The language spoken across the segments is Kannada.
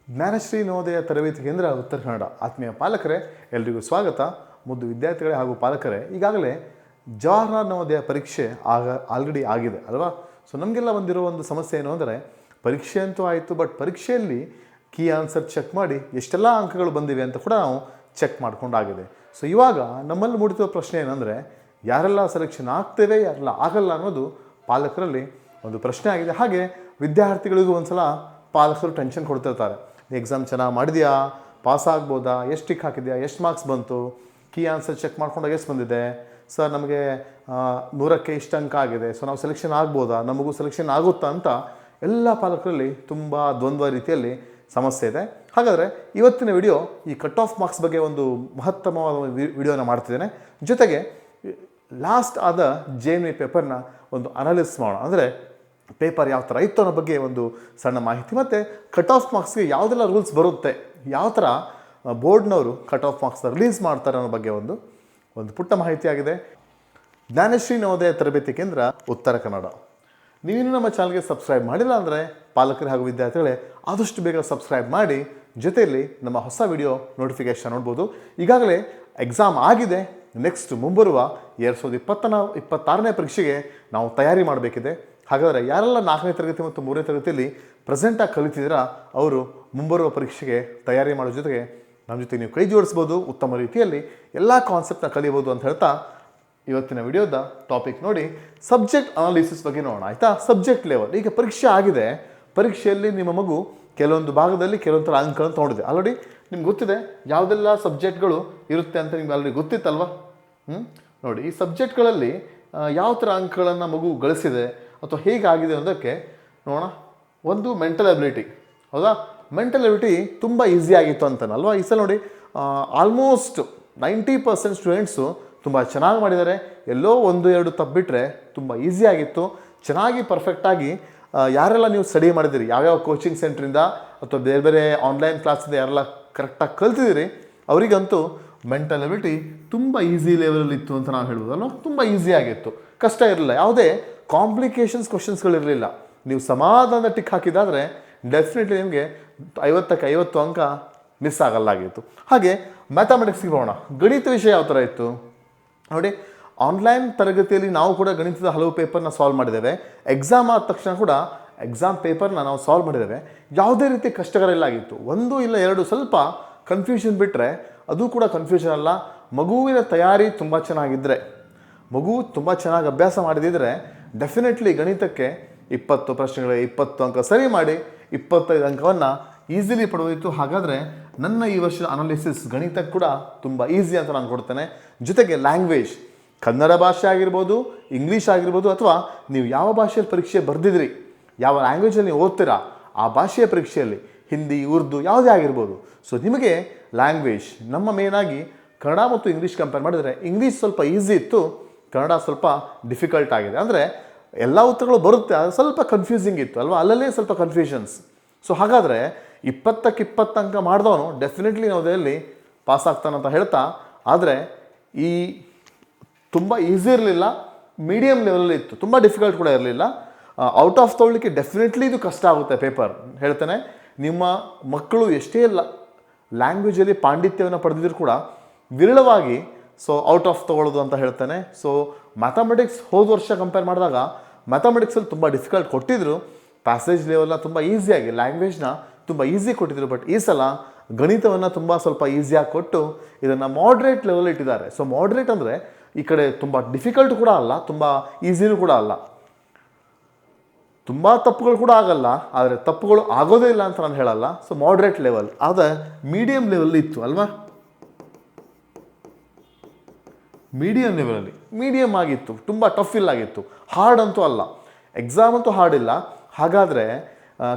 ಜ್ಞಾನಶ್ರೀ ನವೋದಯ ತರಬೇತಿ ಕೇಂದ್ರ ಉತ್ತರ ಕನ್ನಡ ಆತ್ಮೀಯ ಪಾಲಕರೇ, ಎಲ್ರಿಗೂ ಸ್ವಾಗತ. ಮುದ್ದು ವಿದ್ಯಾರ್ಥಿಗಳೇ ಹಾಗೂ ಪಾಲಕರೇ, ಈಗಾಗಲೇ ಜವಾಹರಲಾಲ್ ನವೋದಯ ಪರೀಕ್ಷೆ ಆಲ್ರೆಡಿ ಆಗಿದೆ ಅಲ್ವಾ? ಸೊ ನಮಗೆಲ್ಲ ಬಂದಿರೋ ಒಂದು ಸಮಸ್ಯೆ ಏನು ಅಂದರೆ, ಪರೀಕ್ಷೆ ಅಂತೂ ಆಯಿತು, ಬಟ್ ಪರೀಕ್ಷೆಯಲ್ಲಿ ಕೀ ಆನ್ಸರ್ ಚೆಕ್ ಮಾಡಿ ಎಷ್ಟೆಲ್ಲ ಅಂಕಗಳು ಬಂದಿವೆ ಅಂತ ಕೂಡ ನಾವು ಚೆಕ್ ಮಾಡ್ಕೊಂಡಾಗಿದೆ. ಸೊ ಇವಾಗ ನಮ್ಮಲ್ಲಿ ಮೂಡಿಸುವ ಪ್ರಶ್ನೆ ಏನಂದರೆ, ಯಾರೆಲ್ಲ ಸೆಲೆಕ್ಷನ್ ಆಗ್ತೇವೆ, ಯಾರೆಲ್ಲ ಆಗಲ್ಲ ಅನ್ನೋದು ಪಾಲಕರಲ್ಲಿ ಒಂದು ಪ್ರಶ್ನೆ ಆಗಿದೆ. ಹಾಗೆ ವಿದ್ಯಾರ್ಥಿಗಳಿಗೂ ಒಂದು ಸಲ ಪಾಲಕರು ಟೆನ್ಷನ್ ಕೊಡ್ತಿರ್ತಾರೆ. ಎಕ್ಸಾಮ್ ಚೆನ್ನಾಗಿ ಮಾಡಿದೆಯಾ, ಪಾಸ್ ಆಗ್ಬೋದಾ, ಎಷ್ಟು ಟಿಕ್ ಹಾಕಿದೆಯಾ, ಎಷ್ಟು ಮಾರ್ಕ್ಸ್ ಬಂತು, ಕೀ ಆನ್ಸರ್ ಚೆಕ್ ಮಾಡ್ಕೊಂಡಾಗ ಎಷ್ಟು ಬಂದಿದೆ, ಸರ್ ನಮಗೆ 100ಕ್ಕೆ ಇಷ್ಟು ಅಂಕ ಆಗಿದೆ, ಸೊ ನಾವು ಸೆಲೆಕ್ಷನ್ ಆಗ್ಬೋದಾ, ನಮಗೂ ಸೆಲೆಕ್ಷನ್ ಆಗುತ್ತಾ ಅಂತ ಎಲ್ಲ ಪಾಲಕರಲ್ಲಿ ತುಂಬ ದ್ವಂದ್ವ ರೀತಿಯಲ್ಲಿ ಸಮಸ್ಯೆ ಇದೆ. ಹಾಗಾದರೆ ಇವತ್ತಿನ ವಿಡಿಯೋ ಈ ಕಟ್ ಆಫ್ ಮಾರ್ಕ್ಸ್ ಬಗ್ಗೆ ಒಂದು ಮಹತ್ತಮವಾದ ವಿಡಿಯೋನ ಮಾಡ್ತಿದ್ದೇನೆ. ಜೊತೆಗೆ ಲಾಸ್ಟ್ ಆದ JNV ಪೇಪರ್ನ ಒಂದು ಅನಾಲಿಸಿಸ್ ಮಾಡೋಣ. ಅಂದರೆ ಪೇಪರ್ ಯಾವ ಥರ ಇತ್ತು ಅನ್ನೋ ಬಗ್ಗೆ ಒಂದು ಸಣ್ಣ ಮಾಹಿತಿ, ಮತ್ತು ಕಟ್ ಆಫ್ ಮಾರ್ಕ್ಸ್ಗೆ ಯಾವುದೆಲ್ಲ ರೂಲ್ಸ್ ಬರುತ್ತೆ, ಯಾವ ಥರ ಬೋರ್ಡ್ನವರು ಕಟ್ ಆಫ್ ಮಾರ್ಕ್ಸ್ನ ರಿಲೀಸ್ ಮಾಡ್ತಾರೆ ಅನ್ನೋ ಬಗ್ಗೆ ಒಂದು ಪುಟ್ಟ ಮಾಹಿತಿಯಾಗಿದೆ. ಜ್ಞಾನಶ್ರೀ ನವೋದಯ ತರಬೇತಿ ಕೇಂದ್ರ ಉತ್ತರ ಕನ್ನಡ. ನೀವಿನ್ನೂ ನಮ್ಮ ಚಾನಲ್ಗೆ ಸಬ್ಸ್ಕ್ರೈಬ್ ಮಾಡಿಲ್ಲ ಅಂದರೆ ಪಾಲಕರು ಹಾಗೂ ವಿದ್ಯಾರ್ಥಿಗಳೇ ಆದಷ್ಟು ಬೇಗ ಸಬ್ಸ್ಕ್ರೈಬ್ ಮಾಡಿ, ಜೊತೆಯಲ್ಲಿ ನಮ್ಮ ಹೊಸ ವಿಡಿಯೋ ನೋಟಿಫಿಕೇಷನ್ ನೋಡ್ಬೋದು. ಈಗಾಗಲೇ ಎಕ್ಸಾಮ್ ಆಗಿದೆ. ನೆಕ್ಸ್ಟ್ ಮುಂಬರುವ 2026ನೇ ಪರೀಕ್ಷೆಗೆ ನಾವು ತಯಾರಿ ಮಾಡಬೇಕಿದೆ. ಹಾಗಾದರೆ ಯಾರೆಲ್ಲ 4ನೇ ತರಗತಿ ಮತ್ತು 3ನೇ ತರಗತಿಯಲ್ಲಿ ಪ್ರೆಸೆಂಟಾಗಿ ಕಲಿತಿದ್ದೀರಾ, ಅವರು ಮುಂಬರುವ ಪರೀಕ್ಷೆಗೆ ತಯಾರಿ ಮಾಡೋ ಜೊತೆಗೆ ನಮ್ಮ ಜೊತೆ ನೀವು ಕೈ ಜೋಡಿಸ್ಬೋದು, ಉತ್ತಮ ರೀತಿಯಲ್ಲಿ ಎಲ್ಲ ಕಾನ್ಸೆಪ್ಟ್ನ ಕಲಿಬೋದು ಅಂತ ಹೇಳ್ತಾ ಇವತ್ತಿನ ವಿಡಿಯೋದ ಟಾಪಿಕ್ ನೋಡಿ, ಸಬ್ಜೆಕ್ಟ್ ಅನಾಲಿಸಿಸ್ ಬಗ್ಗೆ ನೋಡೋಣ. ಆಯಿತಾ? Subject level. ಈಗ ಪರೀಕ್ಷೆ ಆಗಿದೆ, ಪರೀಕ್ಷೆಯಲ್ಲಿ ನಿಮ್ಮ ಮಗು ಕೆಲವೊಂದು ಭಾಗದಲ್ಲಿ ಕೆಲವೊಂದು ಥರ ಅಂಕಗಳನ್ನು ತೊಗೊಂಡಿದೆ. ಆಲ್ರೆಡಿ ನಿಮ್ಗೆ ಗೊತ್ತಿದೆ ಯಾವುದೆಲ್ಲ ಸಬ್ಜೆಕ್ಟ್ಗಳು ಇರುತ್ತೆ ಅಂತ ನಿಮ್ಗೆ ಆಲ್ರೆಡಿ ಗೊತ್ತಿತ್ತಲ್ವ? ನೋಡಿ, ಈ ಸಬ್ಜೆಕ್ಟ್ಗಳಲ್ಲಿ ಯಾವ ಥರ ಅಂಕಗಳನ್ನು ಮಗು ಗಳಿಸಿದೆ ಅಥವಾ ಹೇಗಾಗಿದೆ ಅನ್ನೋದಕ್ಕೆ ನೋಡೋಣ. ಒಂದು ಮೆಂಟಲ್ ಎಬಿಲಿಟಿ. ಹೌದಾ? ಮೆಂಟಲ್ ಎಬಿಲಿಟಿ ತುಂಬ ಈಸಿ ಆಗಿತ್ತು ಅಂತನಲ್ವಾ? ಈ ಸಲ ನೋಡಿ, ಆಲ್ಮೋಸ್ಟ್ 90% ಸ್ಟೂಡೆಂಟ್ಸು ತುಂಬ ಚೆನ್ನಾಗಿ ಮಾಡಿದ್ದಾರೆ. ಎಲ್ಲೋ 1-2 ತಪ್ಪಿಬಿಟ್ರೆ ತುಂಬ ಈಸಿ ಆಗಿತ್ತು. ಚೆನ್ನಾಗಿ ಪರ್ಫೆಕ್ಟಾಗಿ ಯಾರೆಲ್ಲ ನೀವು ಸ್ಟಡಿ ಮಾಡಿದ್ದೀರಿ, ಯಾವ್ಯಾವ ಕೋಚಿಂಗ್ ಸೆಂಟ್ರಿಂದ ಅಥವಾ ಬೇರೆ ಬೇರೆ ಆನ್ಲೈನ್ ಕ್ಲಾಸಿಂದ ಯಾರೆಲ್ಲ ಕರೆಕ್ಟಾಗಿ ಕಲ್ತಿದ್ದೀರಿ, ಅವರಿಗಂತೂ ಮೆಂಟಲ್ ಎಬಿಲಿಟಿ ತುಂಬ ಈಸಿ ಲೆವೆಲಲ್ಲಿ ಇತ್ತು ಅಂತ ನಾವು ಹೇಳ್ಬೋದಲ್ವ? ತುಂಬ ಈಸಿ ಆಗಿತ್ತು, ಕಷ್ಟ ಇರಲಿಲ್ಲ, ಯಾವುದೇ ಕಾಂಪ್ಲಿಕೇಶನ್ಸ್ ಕ್ವಶನ್ಸ್ಗಳಿರಲಿಲ್ಲ. ನೀವು ಸಮಾಧಾನದ ಟಿಕ್ ಹಾಕಿದಾದರೆ ಡೆಫಿನೆಟ್ಲಿ ನಿಮಗೆ 50ಕ್ಕೆ 50 ಅಂಕ ಮಿಸ್ ಆಗಲ್ಲಾಗಿತ್ತು. ಹಾಗೆ ಮ್ಯಾಥಮೆಟಿಕ್ಸ್ಗೆ ಬರೋಣ. ಗಣಿತ ವಿಷಯ ಯಾವ ಥರ ಇತ್ತು ನೋಡಿ. ಆನ್ಲೈನ್ ತರಗತಿಯಲ್ಲಿ ನಾವು ಕೂಡ ಗಣಿತದ ಹಲವು ಪೇಪರ್ನ ಸಾಲ್ವ್ ಮಾಡಿದ್ದೇವೆ. ಎಕ್ಸಾಮ್ ಆದ ತಕ್ಷಣ ಕೂಡ ಎಕ್ಸಾಮ್ ಪೇಪರ್ನ ನಾವು ಸಾಲ್ವ್ ಮಾಡಿದ್ದೇವೆ. ಯಾವುದೇ ರೀತಿ ಕಷ್ಟಕರಲ್ಲಾಗಿತ್ತು. 1 ಇಲ್ಲ 2 ಸ್ವಲ್ಪ ಕನ್ಫ್ಯೂಷನ್ ಬಿಟ್ಟರೆ ಅದು ಕೂಡ ಕನ್ಫ್ಯೂಷನ್ ಅಲ್ಲ. ಮಗುವಿನ ತಯಾರಿ ತುಂಬ ಚೆನ್ನಾಗಿದ್ದರೆ, ಮಗು ತುಂಬ ಚೆನ್ನಾಗಿ ಅಭ್ಯಾಸ ಮಾಡಿದಿದ್ರೆ ಡೆಫಿನೆಟ್ಲಿ ಗಣಿತಕ್ಕೆ 20 ಪ್ರಶ್ನೆಗಳಿಗೆ 20 ಅಂಕ ಸರಿ ಮಾಡಿ 25 ಅಂಕವನ್ನು ಈಸಿಲಿ ಪಡೆದಿತ್ತು. ಹಾಗಾದರೆ ನನ್ನ ಈ ವರ್ಷದ ಅನಾಲಿಸಿಸ್ ಗಣಿತಕ್ಕೆ ಕೂಡ ತುಂಬ ಈಸಿ ಅಂತ ನಾನು ಕೊಡ್ತೇನೆ. ಜೊತೆಗೆ ಲ್ಯಾಂಗ್ವೇಜ್, ಕನ್ನಡ ಭಾಷೆ ಆಗಿರ್ಬೋದು, ಇಂಗ್ಲೀಷ್ ಆಗಿರ್ಬೋದು, ಅಥವಾ ನೀವು ಯಾವ ಭಾಷೆಯಲ್ಲಿ ಪರೀಕ್ಷೆ ಬರೆದಿದ್ರಿ, ಯಾವ ಲ್ಯಾಂಗ್ವೇಜಲ್ಲಿ ನೀವು ಓದ್ತೀರಾ ಆ ಭಾಷೆಯ ಪರೀಕ್ಷೆಯಲ್ಲಿ ಹಿಂದಿ, ಉರ್ದು ಯಾವುದೇ ಆಗಿರ್ಬೋದು. ಸೊ ನಿಮಗೆ ಲ್ಯಾಂಗ್ವೇಜ್, ನಮ್ಮ ಮೇನಾಗಿ ಕನ್ನಡ ಮತ್ತು ಇಂಗ್ಲೀಷ್ ಕಂಪೇರ್ ಮಾಡಿದರೆ ಇಂಗ್ಲೀಷ್ ಸ್ವಲ್ಪ ಈಸಿ ಇತ್ತು, ಕನ್ನಡ ಸ್ವಲ್ಪ ಡಿಫಿಕಲ್ಟ್ ಆಗಿದೆ. ಅಂದರೆ ಎಲ್ಲ ಉತ್ತರಗಳು ಬರುತ್ತೆ, ಅದು ಸ್ವಲ್ಪ ಕನ್ಫ್ಯೂಸಿಂಗ್ ಇತ್ತು ಅಲ್ವಾ? ಅಲ್ಲಲ್ಲೇ ಸ್ವಲ್ಪ ಕನ್ಫ್ಯೂಷನ್ಸ್. ಸೊ ಹಾಗಾದರೆ 20ಕ್ಕೆ 20 ಅಂಕ ಮಾಡಿದವನು ಡೆಫಿನೆಟ್ಲಿ ನವೋದಯಲ್ಲಿ ಪಾಸ್ ಆಗ್ತಾನಂತ ಹೇಳ್ತಾ, ಆದರೆ ಈ ತುಂಬ ಈಸಿ ಇರಲಿಲ್ಲ, ಮೀಡಿಯಮ್ ಲೆವೆಲಲ್ಲಿ ಇತ್ತು, ತುಂಬ ಡಿಫಿಕಲ್ಟ್ ಕೂಡ ಇರಲಿಲ್ಲ. ಔಟ್ ಆಫ್ ತೊಗೊಳ್ಳಿಕ್ಕೆ ಡೆಫಿನೆಟ್ಲಿ ಇದು ಕಷ್ಟ ಆಗುತ್ತೆ ಪೇಪರ್ ಹೇಳ್ತೇನೆ. ನಿಮ್ಮ ಮಕ್ಕಳು ಎಷ್ಟೇ ಲ್ಯಾಂಗ್ವೇಜಲ್ಲಿ ಪಾಂಡಿತ್ಯವನ್ನು ಪಡೆದಿದ್ರು ಕೂಡ ವಿರಳವಾಗಿ ಸೊ ಔಟ್ ಆಫ್ ತೊಗೊಳ್ಳೋದು ಅಂತ ಹೇಳ್ತೇನೆ. ಸೊ ಮ್ಯಾಥಮೆಟಿಕ್ಸ್ ಹೋದ ವರ್ಷ ಕಂಪೇರ್ ಮಾಡಿದಾಗ ಮ್ಯಾಥಮೆಟಿಕ್ಸಲ್ಲಿ ತುಂಬ ಡಿಫಿಕಲ್ಟ್ ಕೊಟ್ಟಿದ್ರು, ಪ್ಯಾಸೇಜ್ ಲೆವೆಲ್ನ ತುಂಬ ಈಸಿಯಾಗಿ, ಲ್ಯಾಂಗ್ವೇಜ್ನ ತುಂಬ ಈಸಿ ಕೊಟ್ಟಿದ್ರು. ಬಟ್ ಈ ಸಲ ಗಣಿತವನ್ನು ತುಂಬ ಸ್ವಲ್ಪ ಈಸಿಯಾಗಿ ಕೊಟ್ಟು ಇದನ್ನು ಮಾಡ್ರೇಟ್ ಲೆವೆಲ್ ಇಟ್ಟಿದ್ದಾರೆ. ಸೊ ಮಾಡ್ರೇಟ್ ಅಂದರೆ ಈ ಕಡೆ ತುಂಬ ಡಿಫಿಕಲ್ಟ್ ಕೂಡ ಅಲ್ಲ, ತುಂಬ ಈಸಿನೂ ಕೂಡ ಅಲ್ಲ, ತುಂಬ ತಪ್ಪುಗಳು ಕೂಡ ಆಗಲ್ಲ, ಆದರೆ ತಪ್ಪುಗಳು ಆಗೋದೇ ಇಲ್ಲ ಅಂತ ನಾನು ಹೇಳಲ್ಲ. ಸೊ ಮಾಡ್ರೇಟ್ ಲೆವೆಲ್, ಆದರೆ ಮೀಡಿಯಮ್ ಲೆವೆಲ್ ಇತ್ತು ಅಲ್ವಾ? ಮೀಡಿಯಮ್ ಲೆವೆಲಲ್ಲಿ ಮೀಡಿಯಮ್ ಆಗಿತ್ತು, ತುಂಬ ಟಫ್ ಇಲ್ಲ ಆಗಿತ್ತು, ಹಾರ್ಡ್ ಅಂತೂ ಅಲ್ಲ. ಎಕ್ಸಾಮ್ ಅಂತೂ ಹಾರ್ಡ್ ಇಲ್ಲ. ಹಾಗಾದರೆ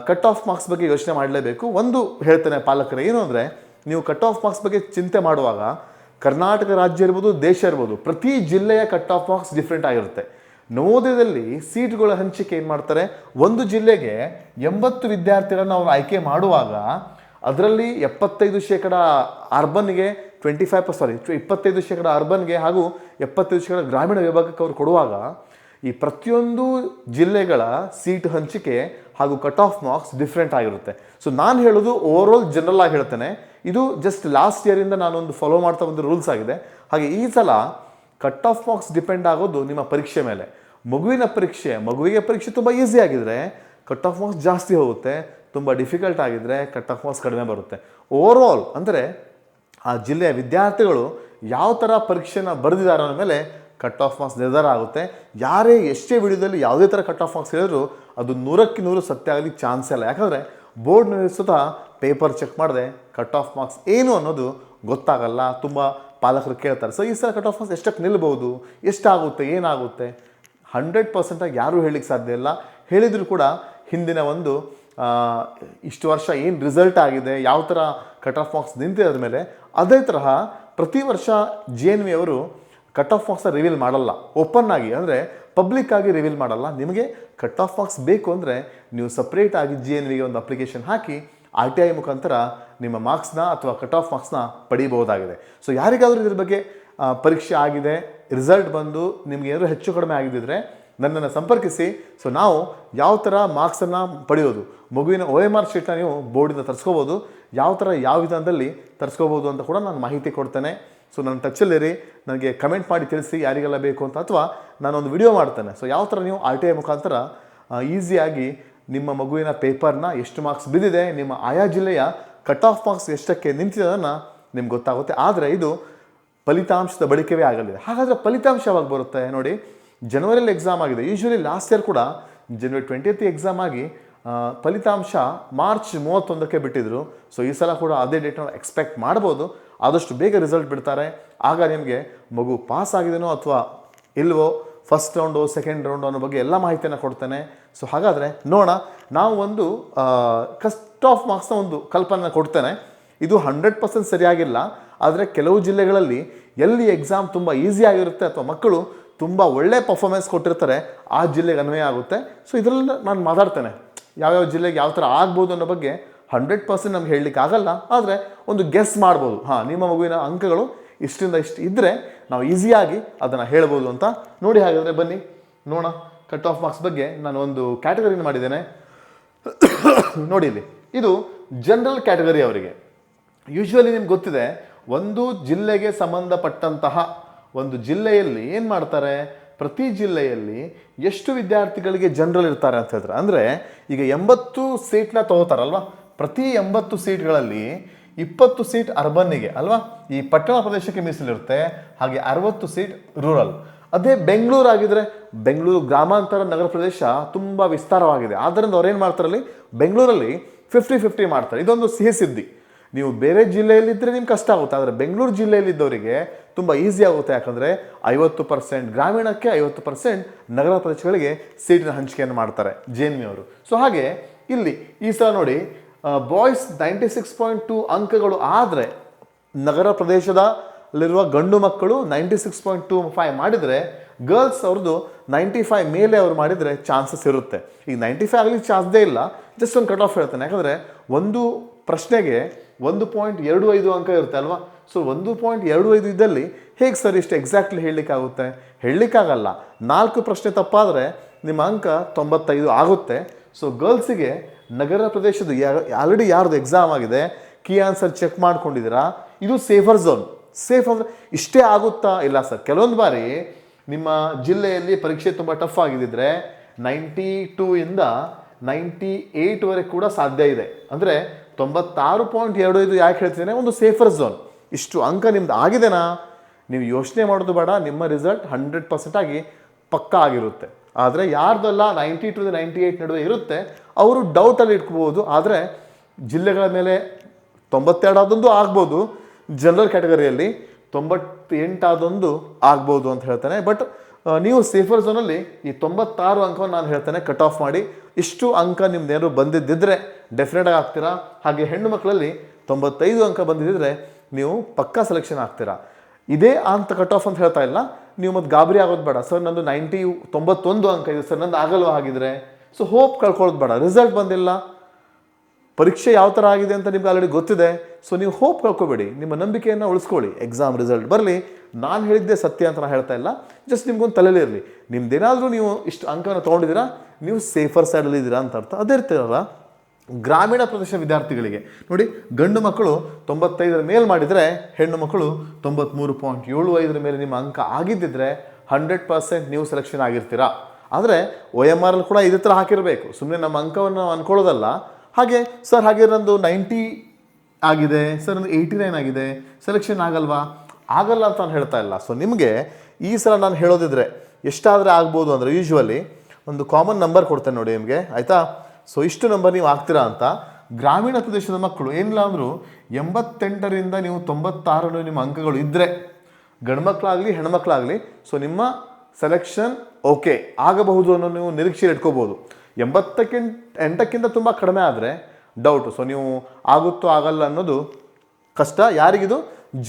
ಕಟ್ ಆಫ್ ಮಾರ್ಕ್ಸ್ ಬಗ್ಗೆ ಯೋಚನೆ ಮಾಡಲೇಬೇಕು. ಒಂದು ಹೇಳ್ತೇನೆ ಪಾಲಕರೇ, ಏನು ಅಂದರೆ, ನೀವು ಕಟ್ ಆಫ್ ಮಾರ್ಕ್ಸ್ ಬಗ್ಗೆ ಚಿಂತೆ ಮಾಡುವಾಗ ಕರ್ನಾಟಕ ರಾಜ್ಯ ಇರ್ಬೋದು, ದೇಶ ಇರ್ಬೋದು, ಪ್ರತಿ ಜಿಲ್ಲೆಯ ಕಟ್ ಆಫ್ ಮಾರ್ಕ್ಸ್ ಡಿಫ್ರೆಂಟ್ ಆಗಿರುತ್ತೆ. ನವೋದಯದಲ್ಲಿ ಸೀಟ್ಗಳ ಹಂಚಿಕೆ ಏನು ಮಾಡ್ತಾರೆ, ಒಂದು ಜಿಲ್ಲೆಗೆ 80 ವಿದ್ಯಾರ್ಥಿಗಳನ್ನು ಅವರು ಆಯ್ಕೆ ಮಾಡುವಾಗ ಅದರಲ್ಲಿ 75% ಅರ್ಬನ್ಗೆ 25% ಅರ್ಬನ್ಗೆ ಹಾಗೂ 75% ಗ್ರಾಮೀಣ ವಿಭಾಗಕ್ಕೆ ಅವರು ಕೊಡುವಾಗ ಈ ಪ್ರತಿಯೊಂದು ಜಿಲ್ಲೆಗಳ ಸೀಟ್ ಹಂಚಿಕೆ ಹಾಗೂ ಕಟ್ ಆಫ್ ಮಾರ್ಕ್ಸ್ ಡಿಫ್ರೆಂಟ್ ಆಗಿರುತ್ತೆ. ಸೊ ನಾನು ಹೇಳೋದು ಓವರ್ ಆಲ್ ಜನರಲ್ ಆಗಿ ಹೇಳ್ತೇನೆ. ಇದು ಜಸ್ಟ್ ಲಾಸ್ಟ್ ಇಯರಿಂದ ನಾನೊಂದು ಫಾಲೋ ಮಾಡ್ತಾ ಬಂದ ರೂಲ್ಸ್ ಆಗಿದೆ. ಹಾಗೆ ಈ ಸಲ ಕಟ್ ಆಫ್ ಮಾರ್ಕ್ಸ್ ಡಿಪೆಂಡ್ ಆಗೋದು ನಿಮ್ಮ ಪರೀಕ್ಷೆ ಮೇಲೆ. ಮಗುವಿಗೆ ಪರೀಕ್ಷೆ ತುಂಬ ಈಸಿ ಆಗಿದ್ರೆ ಕಟ್ ಆಫ್ ಮಾರ್ಕ್ಸ್ ಜಾಸ್ತಿ ಹೋಗುತ್ತೆ, ತುಂಬ ಡಿಫಿಕಲ್ಟ್ ಆಗಿದ್ರೆ ಕಟ್ ಆಫ್ ಮಾರ್ಕ್ಸ್ ಕಡಿಮೆ ಬರುತ್ತೆ. ಓವರ್ ಆಲ್ ಅಂದರೆ ಆ ಜಿಲ್ಲೆಯ ವಿದ್ಯಾರ್ಥಿಗಳು ಯಾವ ಥರ ಪರೀಕ್ಷೆನ ಬರೆದಿದ್ದಾರೆ ಅನ್ನೋ ಮೇಲೆ ಕಟ್ ಆಫ್ ಮಾರ್ಕ್ಸ್ ನಿರ್ಧಾರ ಆಗುತ್ತೆ. ಯಾರೇ ಎಷ್ಟೇ ವಿಡಿಯೋದಲ್ಲಿ ಯಾವುದೇ ಥರ ಕಟ್ ಆಫ್ ಮಾರ್ಕ್ಸ್ ಹೇಳಿದ್ರು ಅದು 100ಕ್ಕೆ 100 ಸತ್ಯ ಆಗಲಿಕ್ಕೆ ಚಾನ್ಸೇ ಇಲ್ಲ. ಯಾಕಂದರೆ ಬೋರ್ಡ್ನಲ್ಲಿ ಸ್ವತಃ ಪೇಪರ್ ಚೆಕ್ ಮಾಡಿದೆ ಕಟ್ ಆಫ್ ಮಾರ್ಕ್ಸ್ ಏನು ಅನ್ನೋದು ಗೊತ್ತಾಗಲ್ಲ. ತುಂಬ ಪಾಲಕರು ಕೇಳ್ತಾರೆ, ಸೊ ಈ ಸಲ ಕಟ್ ಆಫ್ ಮಾರ್ಕ್ಸ್ ಎಷ್ಟಕ್ಕೆ ನಿಲ್ಬೋದು, ಎಷ್ಟಾಗುತ್ತೆ, ಏನಾಗುತ್ತೆ 100% ಯಾರೂ ಹೇಳಲಿಕ್ಕೆ ಸಾಧ್ಯ ಇಲ್ಲ. ಹೇಳಿದರೂ ಕೂಡ ಹಿಂದಿನ ಒಂದು ಇಷ್ಟು ವರ್ಷ ಏನು ರಿಸಲ್ಟ್ ಆಗಿದೆ, ಯಾವ ಥರ ಕಟ್ ಆಫ್ ಮಾರ್ಕ್ಸ್ ನಿಂತಿರೋದ್ರ ಮೇಲೆ ಅದೇ ತರಹ ಪ್ರತಿ ವರ್ಷ JNV ಅವರು ಕಟ್ ಆಫ್ ಮಾರ್ಕ್ಸ್ನ ರಿವೀಲ್ ಮಾಡಲ್ಲ. ಓಪನ್ ಆಗಿ ಅಂದರೆ ಪಬ್ಲಿಕ್ ಆಗಿ ರಿವೀಲ್ ಮಾಡಲ್ಲ. ನಿಮಗೆ ಕಟ್ ಆಫ್ ಮಾರ್ಕ್ಸ್ ಬೇಕು ಅಂದರೆ ನೀವು ಸಪ್ರೇಟ್ ಆಗಿ JNVಗೆ ಒಂದು ಅಪ್ಲಿಕೇಶನ್ ಹಾಕಿ RTI ಮುಖಾಂತರ ನಿಮ್ಮ ಮಾರ್ಕ್ಸ್ನ ಅಥವಾ ಕಟ್ ಆಫ್ ಮಾರ್ಕ್ಸ್ನ ಪಡೀಬಹುದಾಗಿದೆ. ಸೊ ಯಾರಿಗಾದರೂ ಇದ್ರ ಬಗ್ಗೆ ಪರೀಕ್ಷೆ ಆಗಿದೆ, ರಿಸಲ್ಟ್ ಬಂದು ನಿಮ್ಗೆ ಏನಾದರೂ ಹೆಚ್ಚು ಕಡಿಮೆ ಆಗಿದ್ದಿದ್ರೆ ನನ್ನನ್ನು ಸಂಪರ್ಕಿಸಿ. ಸೊ ನಾವು ಯಾವ ಥರ ಮಾರ್ಕ್ಸನ್ನು ಪಡೆಯೋದು, ಮಗುವಿನ OMR ಶೀಟ್ನ ನೀವು ಬೋರ್ಡಿಂದ ತರಿಸ್ಕೋಬೋದು, ಯಾವ ಥರ ಯಾವ ವಿಧಾನದಲ್ಲಿ ತರಿಸ್ಕೋಬೋದು ಅಂತ ಕೂಡ ನಾನು ಮಾಹಿತಿ ಕೊಡ್ತೇನೆ. ಸೊ ನನ್ನ ಟಚ್ಚಲ್ಲಿರಿ, ನನಗೆ ಕಮೆಂಟ್ ಮಾಡಿ ತಿಳಿಸಿ ಯಾರಿಗೆಲ್ಲ ಬೇಕು ಅಂತ, ಅಥವಾ ನಾನೊಂದು ವಿಡಿಯೋ ಮಾಡ್ತೇನೆ. ಸೊ ಯಾವ ಥರ ನೀವು RTI ಮುಖಾಂತರ ಈಸಿಯಾಗಿ ನಿಮ್ಮ ಮಗುವಿನ ಪೇಪರ್ನ ಎಷ್ಟು ಮಾರ್ಕ್ಸ್ ಬಿದ್ದಿದೆ, ನಿಮ್ಮ ಆಯಾ ಜಿಲ್ಲೆಯ ಕಟ್ ಆಫ್ ಮಾರ್ಕ್ಸ್ ಎಷ್ಟಕ್ಕೆ ನಿಂತಿರೋದನ್ನು ನಿಮ್ಗೆ ಗೊತ್ತಾಗುತ್ತೆ. ಆದರೆ ಇದು ಫಲಿತಾಂಶದ ಬಳಿಕವೇ ಆಗಲಿದೆ. ಹಾಗಾದರೆ ಫಲಿತಾಂಶ ಯಾವಾಗ ಬರುತ್ತೆ ನೋಡಿ, ಜನವರಿಯಲ್ಲಿ ಎಕ್ಸಾಮ್ ಆಗಿದೆ. ಯೂಶ್ವಲಿ ಲಾಸ್ಟ್ ಇಯರ್ ಕೂಡ ಜನವರಿ 20th ಎಕ್ಸಾಮ್ ಆಗಿ ಫಲಿತಾಂಶ ಮಾರ್ಚ್ 31ಕ್ಕೆ ಬಿಟ್ಟಿದ್ರು. ಸೊ ಈ ಸಲ ಕೂಡ ಅದೇ ಡೇಟ್ನ ಎಕ್ಸ್ಪೆಕ್ಟ್ ಮಾಡ್ಬೋದು. ಆದಷ್ಟು ಬೇಗ ರಿಸಲ್ಟ್ ಬಿಡ್ತಾರೆ. ಆಗ ನಿಮಗೆ ಮಗು ಪಾಸ್ ಆಗಿದೆನೋ ಅಥವಾ ಇಲ್ವೋ, ಫಸ್ಟ್ ರೌಂಡು ಸೆಕೆಂಡ್ ರೌಂಡು ಅನ್ನೋ ಬಗ್ಗೆ ಎಲ್ಲ ಮಾಹಿತಿಯನ್ನು ಕೊಡ್ತೇನೆ. ಸೊ ಹಾಗಾದರೆ ನೋಡೋಣ. ನಾವು ಒಂದು ಕಟ್ ಆಫ್ ಮಾರ್ಕ್ಸ್ನ ಒಂದು ಕಲ್ಪನೆ ಕೊಡ್ತೇನೆ. ಇದು 100% ಸರಿಯಾಗಿಲ್ಲ, ಆದರೆ ಕೆಲವು ಜಿಲ್ಲೆಗಳಲ್ಲಿ ಎಲ್ಲಿ ಎಕ್ಸಾಮ್ ತುಂಬ ಈಸಿ ಆಗಿರುತ್ತೆ ಅಥವಾ ಮಕ್ಕಳು ತುಂಬ ಒಳ್ಳೆ ಪರ್ಫಾರ್ಮೆನ್ಸ್ ಕೊಟ್ಟಿರ್ತಾರೆ ಆ ಜಿಲ್ಲೆಗೆ ಅನ್ವಯ ಆಗುತ್ತೆ. ಸೊ ಇದರಲ್ಲಿ ನಾನು ಮಾತಾಡ್ತೇನೆ ಯಾವ್ಯಾವ ಜಿಲ್ಲೆಗೆ ಯಾವ ಥರ ಆಗ್ಬೋದು ಅನ್ನೋ ಬಗ್ಗೆ 100% ನಮ್ಗೆ ಹೇಳಲಿಕ್ಕೆ ಆಗಲ್ಲ, ಆದರೆ ಒಂದು ಗೆಸ್ ಮಾಡ್ಬೋದು. ನಿಮ್ಮ ಮಗುವಿನ ಅಂಕಗಳು ಇಷ್ಟಿಂದ ಇಷ್ಟು ಇದ್ದರೆ ನಾವು ಈಸಿಯಾಗಿ ಅದನ್ನು ಹೇಳ್ಬೋದು ಅಂತ. ನೋಡಿ, ಹಾಗಾದರೆ ಬನ್ನಿ ನೋಡೋಣ. ಕಟ್ ಆಫ್ ಮಾರ್ಕ್ಸ್ ಬಗ್ಗೆ ನಾನು ಒಂದು ಕ್ಯಾಟಗರಿನ ಮಾಡಿದ್ದೇನೆ ನೋಡಿ. ಇಲ್ಲಿ ಇದು ಜನರಲ್ ಕ್ಯಾಟಗರಿ ಅವರಿಗೆ. ಯೂಶ್ವಲಿ ನಿಮ್ಗೆ ಗೊತ್ತಿದೆ, ಒಂದು ಜಿಲ್ಲೆಗೆ ಸಂಬಂಧಪಟ್ಟಂತಹ ಒಂದು ಜಿಲ್ಲೆಯಲ್ಲಿ ಏನು ಮಾಡ್ತಾರೆ, ಪ್ರತಿ ಜಿಲ್ಲೆಯಲ್ಲಿ ಎಷ್ಟು ವಿದ್ಯಾರ್ಥಿಗಳಿಗೆ ಜನರಲ್ ಇರ್ತಾರೆ ಅಂತ ಹೇಳಿದ್ರೆ, ಅಂದರೆ ಈಗ 80 ಸೀಟ್ನ ತಗೋತಾರಲ್ವ, ಪ್ರತಿ 80 ಸೀಟ್ಗಳಲ್ಲಿ 20 ಸೀಟ್ ಅರ್ಬನ್ನಿಗೆ ಅಲ್ವಾ, ಈ ಪಟ್ಟಣ ಪ್ರದೇಶಕ್ಕೆ ಮೀಸಲಿರುತ್ತೆ. ಹಾಗೆ 60 ಸೀಟ್ ರೂರಲ್. ಅದೇ ಬೆಂಗಳೂರು ಆಗಿದ್ರೆ, ಬೆಂಗಳೂರು ಗ್ರಾಮಾಂತರ ನಗರ ಪ್ರದೇಶ ತುಂಬ ವಿಸ್ತಾರವಾಗಿದೆ. ಆದ್ದರಿಂದ ಅವ್ರು ಏನು ಮಾಡ್ತಾರಲ್ಲಿ, ಬೆಂಗಳೂರಲ್ಲಿ 50-50 ಮಾಡ್ತಾರೆ. ಇದೊಂದು ಸಿಹಿ ಸುದ್ದಿ. ನೀವು ಬೇರೆ ಜಿಲ್ಲೆಯಲ್ಲಿದ್ದರೆ ನಿಮ್ಗೆ ಕಷ್ಟ ಆಗುತ್ತೆ, ಆದರೆ ಬೆಂಗಳೂರು ಜಿಲ್ಲೆಯಲ್ಲಿದ್ದವರಿಗೆ ತುಂಬ ಈಸಿ ಆಗುತ್ತೆ. ಯಾಕಂದರೆ 50% ಗ್ರಾಮೀಣಕ್ಕೆ, 50% ನಗರ ಪ್ರದೇಶಗಳಿಗೆ ಸೀಟಿನ ಹಂಚಿಕೆಯನ್ನು ಮಾಡ್ತಾರೆ JNV ಅವರು. ಸೊ ಹಾಗೆ ಇಲ್ಲಿ ಈ ಸಲ ನೋಡಿ, ಬಾಯ್ಸ್ 96.2 ಅಂಕಗಳು ಆದರೆ ನಗರ ಪ್ರದೇಶದಲ್ಲಿರುವ ಗಂಡು ಮಕ್ಕಳು 96.25 ಮಾಡಿದರೆ, ಗರ್ಲ್ಸ್ ಅವ್ರದ್ದು 95 ಮೇಲೆ ಅವ್ರು ಮಾಡಿದರೆ ಚಾನ್ಸಸ್ ಇರುತ್ತೆ. ಈಗ 95 ಆಗಲಿಕ್ಕೆ ಚಾನ್ಸ್ದೇ ಇಲ್ಲ. ಜಸ್ಟ್ ಒಂದು ಕಟ್ ಆಫ್ ಹೇಳ್ತಾನೆ, ಯಾಕಂದರೆ ಒಂದು ಪ್ರಶ್ನೆಗೆ 1.25 ಅಂಕ ಇರುತ್ತೆ ಅಲ್ವಾ. ಸೊ 1.25 ಇದ್ದಲ್ಲಿ ಹೇಗೆ ಸರ್ ಇಷ್ಟು ಎಕ್ಸಾಕ್ಟ್ಲಿ ಹೇಳಲಿಕ್ಕಾಗುತ್ತೆ? ಹೇಳಲಿಕ್ಕಾಗಲ್ಲ. 4 ಪ್ರಶ್ನೆ ತಪ್ಪಾದರೆ ನಿಮ್ಮ ಅಂಕ 95 ಆಗುತ್ತೆ. ಸೊ ಗರ್ಲ್ಸಿಗೆ ನಗರ ಪ್ರದೇಶದ ಆಲ್ರೆಡಿ ಯಾರ್ದು ಎಕ್ಸಾಮ್ ಆಗಿದೆ, ಕೀ ಆನ್ಸರ್ ಚೆಕ್ ಮಾಡ್ಕೊಂಡಿದ್ದೀರಾ, ಇದು ಸೇಫರ್ ಝೋನ್. ಸೇಫ್ ಅಂದರೆ ಇಷ್ಟೇ ಆಗುತ್ತಾ? ಇಲ್ಲ ಸರ್, ಕೆಲವೊಂದು ಬಾರಿ ನಿಮ್ಮ ಜಿಲ್ಲೆಯಲ್ಲಿ ಪರೀಕ್ಷೆ ತುಂಬ ಟಫ್ ಆಗಿದ್ದರೆ 92 ಇಂದ 98ವರೆಗೆ ಕೂಡ ಸಾಧ್ಯ ಇದೆ. ಅಂದರೆ 96.25 ಯಾಕೆ ಹೇಳ್ತಿದ್ದೇನೆ, ಒಂದು ಸೇಫರ್ ಝೋನ್. ಇಷ್ಟು ಅಂಕ ನಿಮ್ದು ಆಗಿದೆನಾ, ನೀವು ಯೋಚನೆ ಮಾಡೋದು ಬೇಡ, ನಿಮ್ಮ ರಿಸಲ್ಟ್ 100% ಆಗಿ ಪಕ್ಕಾ ಆಗಿರುತ್ತೆ. ಆದರೆ ಯಾರ್ದೆಲ್ಲ 92 to 98 ನಡುವೆ ಇರುತ್ತೆ ಅವರು ಡೌಟಲ್ಲಿ ಇಟ್ಕೋಬೋದು. ಆದರೆ ಜಿಲ್ಲೆಗಳ ಮೇಲೆ 92 ಆದೊಂದು ಆಗ್ಬೋದು, ಜನರಲ್ ಕ್ಯಾಟಗರಿಯಲ್ಲಿ 98 ಆದೊಂದು ಆಗ್ಬೋದು ಅಂತ ಹೇಳ್ತಾನೆ. ಬಟ್ ನೀವು ಸೇಫರ್ ಝೋನಲ್ಲಿ ಈ 96 ಅಂಕವನ್ನು ನಾನು ಹೇಳ್ತೇನೆ ಕಟ್ ಆಫ್ ಮಾಡಿ. ಇಷ್ಟು ಅಂಕ ನಿಮ್ದೇನಾದ್ರು ಬಂದಿದ್ದಿದ್ರೆ ಡೆಫಿನೆಟಾಗಿ ಆಗ್ತೀರಾ. ಹಾಗೆ ಹೆಣ್ಣು ಮಕ್ಕಳಲ್ಲಿ 95 ಅಂಕ ಬಂದಿದ್ದರೆ ನೀವು ಪಕ್ಕಾ ಸೆಲೆಕ್ಷನ್ ಆಗ್ತೀರಾ. ಇದೇ ಅಂತ ಕಟ್ ಆಫ್ ಅಂತ ಹೇಳ್ತಾ ಇಲ್ಲ, ನೀವು ಮತ್ತೆ ಗಾಬರಿ ಆಗೋದು ಬೇಡ. ಸರ್ ನಂದು 91 ಅಂಕ ಇದೆ ಸರ್, ನಂದು ಆಗಲ್ವ ಹಾಗಿದ್ರೆ. ಸೊ ಹೋಪ್ ಕಳ್ಕೊಳ್ಳೋದು ಬೇಡ. ರಿಸಲ್ಟ್ ಬಂದಿಲ್ಲ, ಪರೀಕ್ಷೆ ಯಾವ ಥರ ಆಗಿದೆ ಅಂತ ನಿಮ್ಗೆ ಆಲ್ರೆಡಿ ಗೊತ್ತಿದೆ. ಸೊ ನೀವು ಹೋಪ್ ಕಳ್ಕೊಬೇಡಿ, ನಿಮ್ಮ ನಂಬಿಕೆಯನ್ನು ಉಳಿಸ್ಕೊಳ್ಳಿ. ಎಕ್ಸಾಮ್ ರಿಸಲ್ಟ್ ಬರಲಿ, ನಾನು ಹೇಳಿದ್ದೆ ಸತ್ಯ ಅಂತ ನಾನು ಹೇಳ್ತಾ ಇಲ್ಲ, ಜಸ್ಟ್ ನಿಮ್ಗೊಂದು ತಲೆಯಲ್ಲಿ ಇರಲಿ. ನಿಮ್ದೇನಾದರೂ ನೀವು ಇಷ್ಟು ಅಂಕವನ್ನು ತೊಗೊಂಡಿದ್ದೀರಾ, ನೀವು ಸೇಫರ್ ಸೈಡಲ್ಲಿ ಇದ್ದೀರಾ ಅಂತ ಅರ್ಥ. ಅದೇ ಇರ್ತೀರಲ್ಲ ಗ್ರಾಮೀಣ ಪ್ರದೇಶ ವಿದ್ಯಾರ್ಥಿಗಳಿಗೆ ನೋಡಿ, ಗಂಡು ಮಕ್ಕಳು 95ರ ಮೇಲೆ ಮಾಡಿದರೆ, ಹೆಣ್ಣು ಮಕ್ಕಳು 93.75 ಮೇಲೆ ನಿಮ್ಮ ಅಂಕ ಆಗಿದ್ದಿದ್ರೆ 100% ನೀವು ಸೆಲೆಕ್ಷನ್ ಆಗಿರ್ತೀರಾ. ಆದರೆ OMR ಕೂಡ ಇದೇ ಥರ ಹಾಕಿರಬೇಕು, ಸುಮ್ಮನೆ ನಮ್ಮ ಅಂಕವನ್ನು ಅನ್ಕೊಳ್ಳೋದಲ್ಲ. ಹಾಗೆ ಸರ್ ಹಾಗೆ ನಂದು 90 ಆಗಿದೆ, ಸರ್ ನಂದು 89 ಆಗಿದೆ, ಸೆಲೆಕ್ಷನ್ ಆಗಲ್ವಾ? ಆಗಲ್ಲ ಅಂತ ನಾನು ಹೇಳ್ತಾ ಇಲ್ಲ. ಸೊ ನಿಮಗೆ ಈ ಸಲ ನಾನು ಹೇಳೋದಿದ್ರೆ ಎಷ್ಟಾದರೆ ಆಗ್ಬೋದು ಅಂದರೆ, ಯೂಶ್ವಲಿ ಒಂದು ಕಾಮನ್ ನಂಬರ್ ಕೊಡ್ತೇನೆ ನೋಡಿ ನಿಮಗೆ, ಆಯಿತಾ? ಸೊ ಇಷ್ಟು ನಂಬರ್ ನೀವು ಆಗ್ತೀರಾ ಅಂತ. ಗ್ರಾಮೀಣ ಪ್ರದೇಶದ ಮಕ್ಕಳು ಏನಿಲ್ಲ ಅಂದರೂ 88ರಿಂದ ನೀವು 96 ನಿಮ್ಮ ಅಂಕಗಳು ಇದ್ದರೆ, ಗಂಡ್ಮಕ್ಳಾಗಲಿ ಹೆಣ್ಮಕ್ಳಾಗಲಿ, ಸೊ ನಿಮ್ಮ ಸೆಲೆಕ್ಷನ್ ಓಕೆ ಆಗಬಹುದು ಅನ್ನೋ ನೀವು ನಿರೀಕ್ಷೆ ಇಟ್ಕೋಬೋದು. 88ಕ್ಕಿಂತ ತುಂಬ ಕಡಿಮೆ ಆದರೆ ಡೌಟು. ಸೊ ನೀವು ಆಗುತ್ತೋ ಆಗಲ್ಲ ಅನ್ನೋದು ಕಷ್ಟ. ಯಾರಿಗಿದು?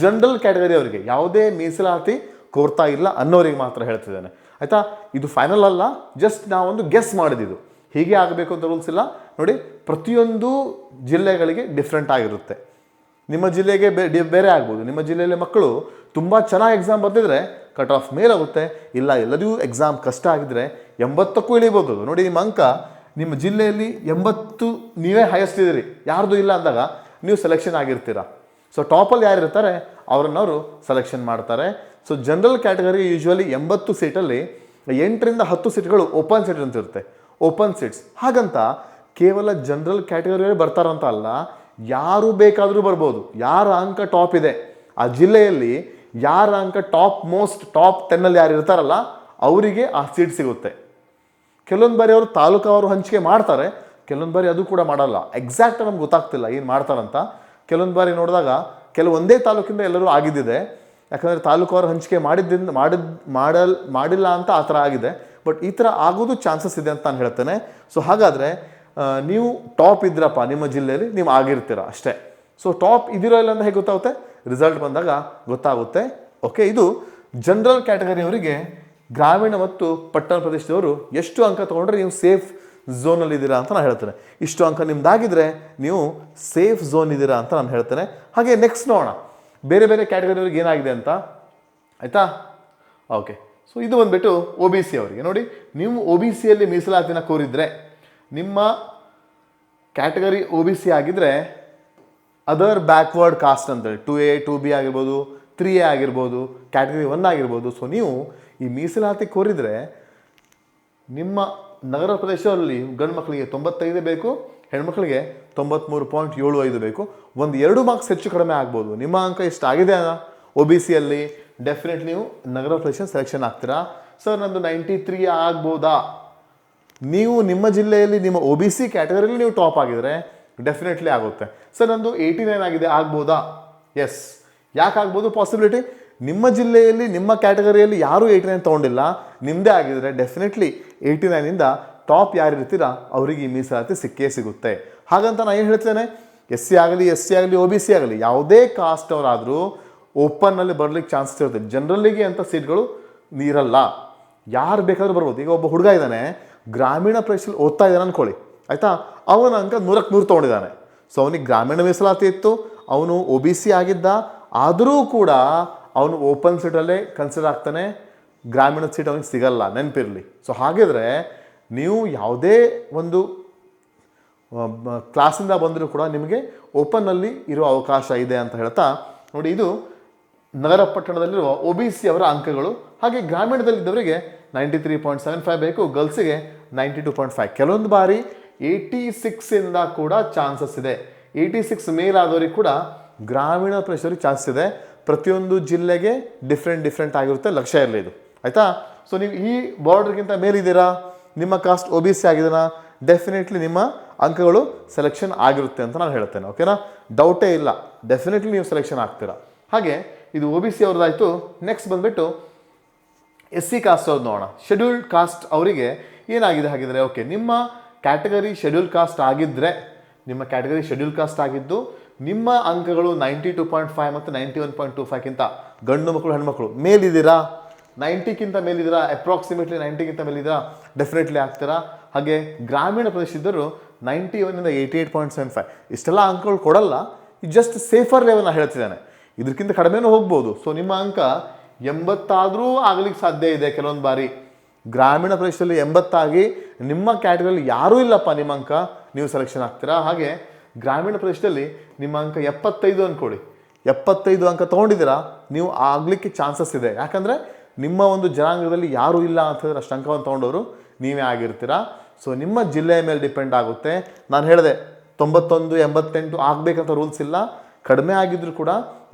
ಜನರಲ್ ಕ್ಯಾಟಗರಿ ಅವರಿಗೆ, ಯಾವುದೇ ಮೀಸಲಾತಿ ಕೋರ್ತಾ ಇಲ್ಲ ಅನ್ನೋರಿಗೆ ಮಾತ್ರ ಹೇಳ್ತಿದ್ದೇನೆ, ಆಯಿತಾ? ಇದು ಫೈನಲ್ ಅಲ್ಲ, ಜಸ್ಟ್ ನಾವೊಂದು ಗೆಸ್ ಮಾಡಿದ್ದು. ಹೀಗೆ ಆಗಬೇಕು ಅಂತ ರೂಲ್ಸ್ ಇಲ್ಲ ನೋಡಿ. ಪ್ರತಿಯೊಂದು ಜಿಲ್ಲೆಗಳಿಗೆ ಡಿಫ್ರೆಂಟ್ ಆಗಿರುತ್ತೆ. ನಿಮ್ಮ ಜಿಲ್ಲೆಗೆ ಬೇರೆ ಆಗ್ಬೋದು. ನಿಮ್ಮ ಜಿಲ್ಲೆಯಲ್ಲಿ ಮಕ್ಕಳು ತುಂಬ ಚೆನ್ನಾಗಿ ಎಕ್ಸಾಮ್ ಬರ್ತಿದ್ರೆ ಕಟ್ ಆಫ್ ಮೇಲಾಗುತ್ತೆ. ಇಲ್ಲ ಎಲ್ಲರಿಗೂ ಎಕ್ಸಾಮ್ ಕಷ್ಟ ಆಗಿದ್ರೆ 80ಕ್ಕೂ ಇಳಿಬೋದು ನೋಡಿ. ನಿಮ್ಮ ಅಂಕ ನಿಮ್ಮ ಜಿಲ್ಲೆಯಲ್ಲಿ 80 ನೀವೇ ಹೈಯೆಸ್ಟ್ ಇದ್ದೀರಿ, ಯಾರ್ದು ಇಲ್ಲ ಅಂದಾಗ ನೀವು ಸೆಲೆಕ್ಷನ್ ಆಗಿರ್ತೀರ. ಸೊ ಟಾಪಲ್ಲಿ ಯಾರಿರ್ತಾರೆ ಅವರನ್ನವರು ಸೆಲೆಕ್ಷನ್ ಮಾಡ್ತಾರೆ. ಸೊ ಜನರಲ್ ಕ್ಯಾಟಗರಿ ಯೂಶ್ವಲಿ 80 ಸೀಟಲ್ಲಿ 8ರಿಂದ 10 ಸೀಟ್ಗಳು ಓಪನ್ ಸೀಟ್ ಅಂತ ಇರುತ್ತೆ, ಓಪನ್ ಸೀಟ್ಸ್. ಹಾಗಂತ ಕೇವಲ ಜನರಲ್ ಕ್ಯಾಟಗರಿಯವರೇ ಬರ್ತಾರಂತ ಅಲ್ಲ, ಯಾರು ಬೇಕಾದರೂ ಬರ್ಬೋದು. ಯಾರ ಅಂಕ ಟಾಪ್ ಇದೆ ಆ ಜಿಲ್ಲೆಯಲ್ಲಿ, ಯಾರ ಅಂಕ ಟಾಪ್ 10ನಲ್ಲಿ ಯಾರು ಇರ್ತಾರಲ್ಲ ಅವರಿಗೆ ಆ ಸೀಟ್ ಸಿಗುತ್ತೆ. ಕೆಲವೊಂದು ಬಾರಿ ಅವರು ತಾಲೂಕವರು ಹಂಚಿಕೆ ಮಾಡ್ತಾರೆ, ಕೆಲವೊಂದು ಬಾರಿ ಅದು ಕೂಡ ಮಾಡಲ್ಲ. ಎಕ್ಸಾಕ್ಟ್ ನಮ್ಗೆ ಗೊತ್ತಾಗ್ತಿಲ್ಲ ಏನು ಮಾಡ್ತಾರಂತ. ಕೆಲವೊಂದು ಬಾರಿ ನೋಡಿದಾಗ ಒಂದೇ ತಾಲೂಕಿಂದ ಎಲ್ಲರೂ ಆಗಿದ್ದಿದೆ, ಯಾಕಂದರೆ ತಾಲೂಕವರು ಹಂಚಿಕೆ ಮಾಡಿಲ್ಲ ಅಂತ ಆ ಥರ ಆಗಿದೆ. ಬಟ್ ಈ ಥರ ಆಗೋದು ಚಾನ್ಸಸ್ ಇದೆ ಅಂತ ನಾನು ಹೇಳ್ತೇನೆ. ಸೊ ಹಾಗಾದರೆ ನೀವು ಟಾಪ್ ಇದ್ರಪ್ಪ ನಿಮ್ಮ ಜಿಲ್ಲೆಯಲ್ಲಿ, ನೀವು ಆಗಿರ್ತೀರ ಅಷ್ಟೇ. ಸೊ ಟಾಪ್ ಇದಿರೋ ಇಲ್ಲ ಅಂತ ಹೇಗೆ ಗೊತ್ತಾಗುತ್ತೆ? ರಿಸಲ್ಟ್ ಬಂದಾಗ ಗೊತ್ತಾಗುತ್ತೆ. ಓಕೆ, ಇದು ಜನರಲ್ ಕ್ಯಾಟಗರಿಯವರಿಗೆ. ಗ್ರಾಮೀಣ ಮತ್ತು ಪಟ್ಟಣ ಪ್ರದೇಶದವರು ಎಷ್ಟು ಅಂಕ ತೊಗೊಂಡ್ರೆ ನೀವು ಸೇಫ್ ಝೋನಲ್ಲಿ ಇದ್ದೀರಾ ಅಂತ ನಾನು ಹೇಳ್ತೇನೆ. ಇಷ್ಟು ಅಂಕ ನಿಮ್ದಾಗಿದ್ರೆ ನೀವು ಸೇಫ್ ಝೋನ್ ಇದ್ದೀರಾ ಅಂತ ನಾನು ಹೇಳ್ತೇನೆ. ಹಾಗೆ ನೆಕ್ಸ್ಟ್ ನೋಡೋಣ ಬೇರೆ ಬೇರೆ ಕ್ಯಾಟಗರಿಯವ್ರಿಗೆ ಏನಾಗಿದೆ ಅಂತ, ಆಯಿತಾ? ಓಕೆ, ಸೊ ಇದು ಬಂದುಬಿಟ್ಟು OBC ಅವರಿಗೆ. ನೋಡಿ, ನೀವು OBCಯಲ್ಲಿ ಮೀಸಲಾತಿನ ಕೋರಿದ್ರೆ, ನಿಮ್ಮ ಕ್ಯಾಟಗರಿ OBC ಆಗಿದ್ದರೆ ಅದರ್ ಬ್ಯಾಕ್ವರ್ಡ್ ಕಾಸ್ಟ್ ಅಂತೇಳಿ 2A 2B ಆಗಿರ್ಬೋದು, 3A ಆಗಿರ್ಬೋದು, ಕ್ಯಾಟಗರಿ 1 ಆಗಿರ್ಬೋದು. ಸೊ ನೀವು ಈ ಮೀಸಲಾತಿ ಕೋರಿದರೆ ನಿಮ್ಮ ನಗರ ಪ್ರದೇಶದಲ್ಲಿ ಗಂಡು ಮಕ್ಕಳಿಗೆ 95 ಬೇಕು, ಹೆಣ್ಮಕ್ಳಿಗೆ 93.75 ಬೇಕು. 1-2 ಮಾರ್ಕ್ಸ್ ಹೆಚ್ಚು ಕಡಿಮೆ ಆಗ್ಬೋದು. ನಿಮ್ಮ ಅಂಕ ಎಷ್ಟಾಗಿದೆ OBCಯಲ್ಲಿ, ಡೆಫಿನೆಟ್ಲಿ ನೀವು ನಗರ ಪ್ರದೇಶ ಸೆಲೆಕ್ಷನ್ ಆಗ್ತೀರಾ. ಸರ್ ನಂದು 93 ಆಗ್ಬೋದಾ? ನೀವು ನಿಮ್ಮ ಜಿಲ್ಲೆಯಲ್ಲಿ ನಿಮ್ಮ OBC ಕ್ಯಾಟಗರಿಯಲ್ಲಿ ನೀವು ಟಾಪ್ ಆಗಿದ್ರೆ ಡೆಫಿನೆಟ್ಲಿ ಆಗುತ್ತೆ. ಸರ್ ನಂದು 89 ಆಗಿದೆ, ಆಗ್ಬೋದಾ? ಎಸ್. ಯಾಕೆ ಆಗ್ಬೋದು? ಪಾಸಿಬಿಲಿಟಿ. ನಿಮ್ಮ ಜಿಲ್ಲೆಯಲ್ಲಿ ನಿಮ್ಮ ಕ್ಯಾಟಗರಿಯಲ್ಲಿ ಯಾರೂ 89 ತೊಗೊಂಡಿಲ್ಲ, ನಿಮ್ಮದೇ ಆಗಿದ್ರೆ ಡೆಫಿನೆಟ್ಲಿ 89ಇಂದ ಟಾಪ್ ಯಾರು ಇರ್ತೀರಾ ಅವರಿಗೆ ಈ ಮೀಸಲಾತಿ ಸಿಕ್ಕೇ ಸಿಗುತ್ತೆ. ಹಾಗಂತ ನಾನು ಏನು ಹೇಳ್ತೇನೆ, SC ಆಗಲಿ SC ಆಗಲಿ OBC ಆಗಲಿ ಯಾವುದೇ ಕಾಸ್ಟ್ ಅವರಾದರೂ ಓಪನ್ನಲ್ಲಿ ಬರಲಿಕ್ಕೆ ಚಾನ್ಸಸ್ ಇರುತ್ತೆ. ಜನರಲ್ಲಿಗೆ ಅಂತ ಸೀಟ್ಗಳು ಇರಲ್ಲ, ಯಾರು ಬೇಕಾದರೂ ಬರ್ಬೋದು. ಈಗ ಒಬ್ಬ ಹುಡುಗ ಇದ್ದಾನೆ, ಗ್ರಾಮೀಣ ಪ್ರದೇಶದಲ್ಲಿ ಓದ್ತಾ ಇದ್ದಾನೆ ಅಂದ್ಕೊಳ್ಳಿ, ಆಯಿತಾ? ಅವನ ಅಂಕ 100ಕ್ಕೆ 100 ತೊಗೊಂಡಿದ್ದಾನೆ. ಸೊ ಅವನಿಗೆ ಗ್ರಾಮೀಣ ಮೀಸಲಾತಿ ಇತ್ತು, ಅವನು OBC ಆಗಿದ್ದ, ಆದರೂ ಕೂಡ ಅವನು ಓಪನ್ ಸೀಟಲ್ಲೇ ಕನ್ಸಿಡರ್ ಆಗ್ತಾನೆ, ಗ್ರಾಮೀಣ ಸೀಟ್ ಅವನಿಗೆ ಸಿಗಲ್ಲ, ನೆನಪಿರಲಿ. ಸೊ ಹಾಗಿದ್ರೆ ನೀವು ಯಾವುದೇ ಒಂದು ಕ್ಲಾಸಿಂದ ಬಂದರೂ ಕೂಡ ನಿಮಗೆ ಓಪನ್ನಲ್ಲಿ ಇರೋ ಅವಕಾಶ ಇದೆ ಅಂತ ಹೇಳ್ತಾ ನೋಡಿ. ಇದು ನಗರ ಪಟ್ಟಣದಲ್ಲಿರುವ OBC ಅವರ ಅಂಕಗಳು. ಹಾಗೆ ಗ್ರಾಮೀಣದಲ್ಲಿದ್ದವರಿಗೆ 93.75 ಬೇಕು, ಗರ್ಲ್ಸಿಗೆ 92.5. ಕೆಲವೊಂದು ಬಾರಿ 86ಇಂದ ಕೂಡ ಚಾನ್ಸಸ್ ಇದೆ. 86 ಮೇಲಾದವರಿಗೆ ಕೂಡ ಗ್ರಾಮೀಣ ಪ್ರದೇಶದವರಿಗೆ ಚಾನ್ಸ್ ಇದೆ. ಪ್ರತಿಯೊಂದು ಜಿಲ್ಲೆಗೆ ಡಿಫ್ರೆಂಟ್ ಆಗಿರುತ್ತೆ, ಲಕ್ಷ್ಯ ಇರಲಿ ಇದು, ಆಯಿತಾ? ಸೊ ನೀವು ಈ ಬಾರ್ಡರ್ಗಿಂತ ಮೇಲಿದ್ದೀರಾ, ನಿಮ್ಮ ಕಾಸ್ಟ್ OBC ಆಗಿದೆನಾ, ಡೆಫಿನೆಟ್ಲಿ ನಿಮ್ಮ ಅಂಕಗಳು ಸೆಲೆಕ್ಷನ್ ಆಗಿರುತ್ತೆ ಅಂತ ನಾನು ಹೇಳ್ತೇನೆ. ಓಕೆನಾ? ಡೌಟೇ ಇಲ್ಲ, ಡೆಫಿನೆಟ್ಲಿ ನೀವು ಸೆಲೆಕ್ಷನ್ ಆಗ್ತೀರಾ. ಹಾಗೆ ಇದು OBC ಅವ್ರದ್ದಾಯಿತು. ನೆಕ್ಸ್ಟ್ ಬಂದುಬಿಟ್ಟು SC ಕಾಸ್ಟ್ ಅವ್ರದ್ದು ನೋಡೋಣ. ಶೆಡ್ಯೂಲ್ಡ್ ಕಾಸ್ಟ್ ಅವರಿಗೆ ಏನಾಗಿದೆ ಹಾಗಿದ್ರೆ? ಓಕೆ, ನಿಮ್ಮ ಕ್ಯಾಟಗರಿ ಶೆಡ್ಯೂಲ್ ಕಾಸ್ಟ್ ಆಗಿದ್ದರೆ, ನಿಮ್ಮ ಕ್ಯಾಟಗರಿ ಶೆಡ್ಯೂಲ್ ಕಾಸ್ಟ್ ಆಗಿದ್ದು ನಿಮ್ಮ ಅಂಕಗಳು 92.5 ಮತ್ತು 91.25ಕ್ಕಿಂತ ಗಂಡು ಮಕ್ಕಳು ಹೆಣ್ಮಕ್ಳು ಮೇಲಿದ್ದೀರಾ, 90ಕ್ಕಿಂತ ಮೇಲಿದ್ದೀರಾ, ಅಪ್ರಾಕ್ಸಿಮೇಟ್ಲಿ 90ಕ್ಕಿಂತ ಮೇಲಿದ್ದೀರಾ, ಡೆಫಿನೆಟ್ಲಿ ಆಗ್ತೀರಾ. ಹಾಗೆ ಗ್ರಾಮೀಣ ಪ್ರದೇಶದವರು 91ಇಂದ 88.75 ಇಷ್ಟೆಲ್ಲ ಅಂಕಗಳು ಕೊಡಲ್ಲ. ಇದು ಜಸ್ಟ್ ಸೇಫರ್ ಲೆವೆಲ್ನ ಹೇಳ್ತಿದ್ದಾನೆ. ಇದಕ್ಕಿಂತ ಕಡಿಮೆನೂ ಹೋಗ್ಬೋದು. ಸೊ ನಿಮ್ಮ ಅಂಕ 80 ಆದರೂ ಆಗಲಿಕ್ಕೆ ಸಾಧ್ಯ ಇದೆ. ಕೆಲವೊಂದು ಬಾರಿ ಗ್ರಾಮೀಣ ಪ್ರದೇಶದಲ್ಲಿ 80 ಆಗಿ ನಿಮ್ಮ ಕ್ಯಾಟಗರಿಯಲ್ಲಿ ಯಾರೂ ಇಲ್ಲಪ್ಪ ನಿಮ್ಮ ಅಂಕ, ನೀವು ಸೆಲೆಕ್ಷನ್ ಆಗ್ತೀರಾ. ಹಾಗೆ ಗ್ರಾಮೀಣ ಪ್ರದೇಶದಲ್ಲಿ ನಿಮ್ಮ ಅಂಕ 75 ಅಂದ್ಕೊಳ್ಳಿ, 75 ಅಂಕ ತೊಗೊಂಡಿದ್ದೀರಾ, ನೀವು ಆಗಲಿಕ್ಕೆ ಚಾನ್ಸಸ್ ಇದೆ. ಯಾಕಂದರೆ ನಿಮ್ಮ ಒಂದು ಜನಾಂಗದಲ್ಲಿ ಯಾರೂ ಇಲ್ಲ ಅಂತಂದರೆ ಅಷ್ಟು ಅಂಕವನ್ನು ತೊಗೊಂಡವರು ನೀವೇ ಆಗಿರ್ತೀರಾ. ಸೊ ನಿಮ್ಮ ಜಿಲ್ಲೆಯ ಮೇಲೆ ಡಿಪೆಂಡ್ ಆಗುತ್ತೆ. ನಾನು ಹೇಳಿದೆ 91, 88 ಆಗಬೇಕಂತ ರೂಲ್ಸ್ ಇಲ್ಲ. ಕಡಿಮೆ ಆಗಿದ್ರು ಕೂಡ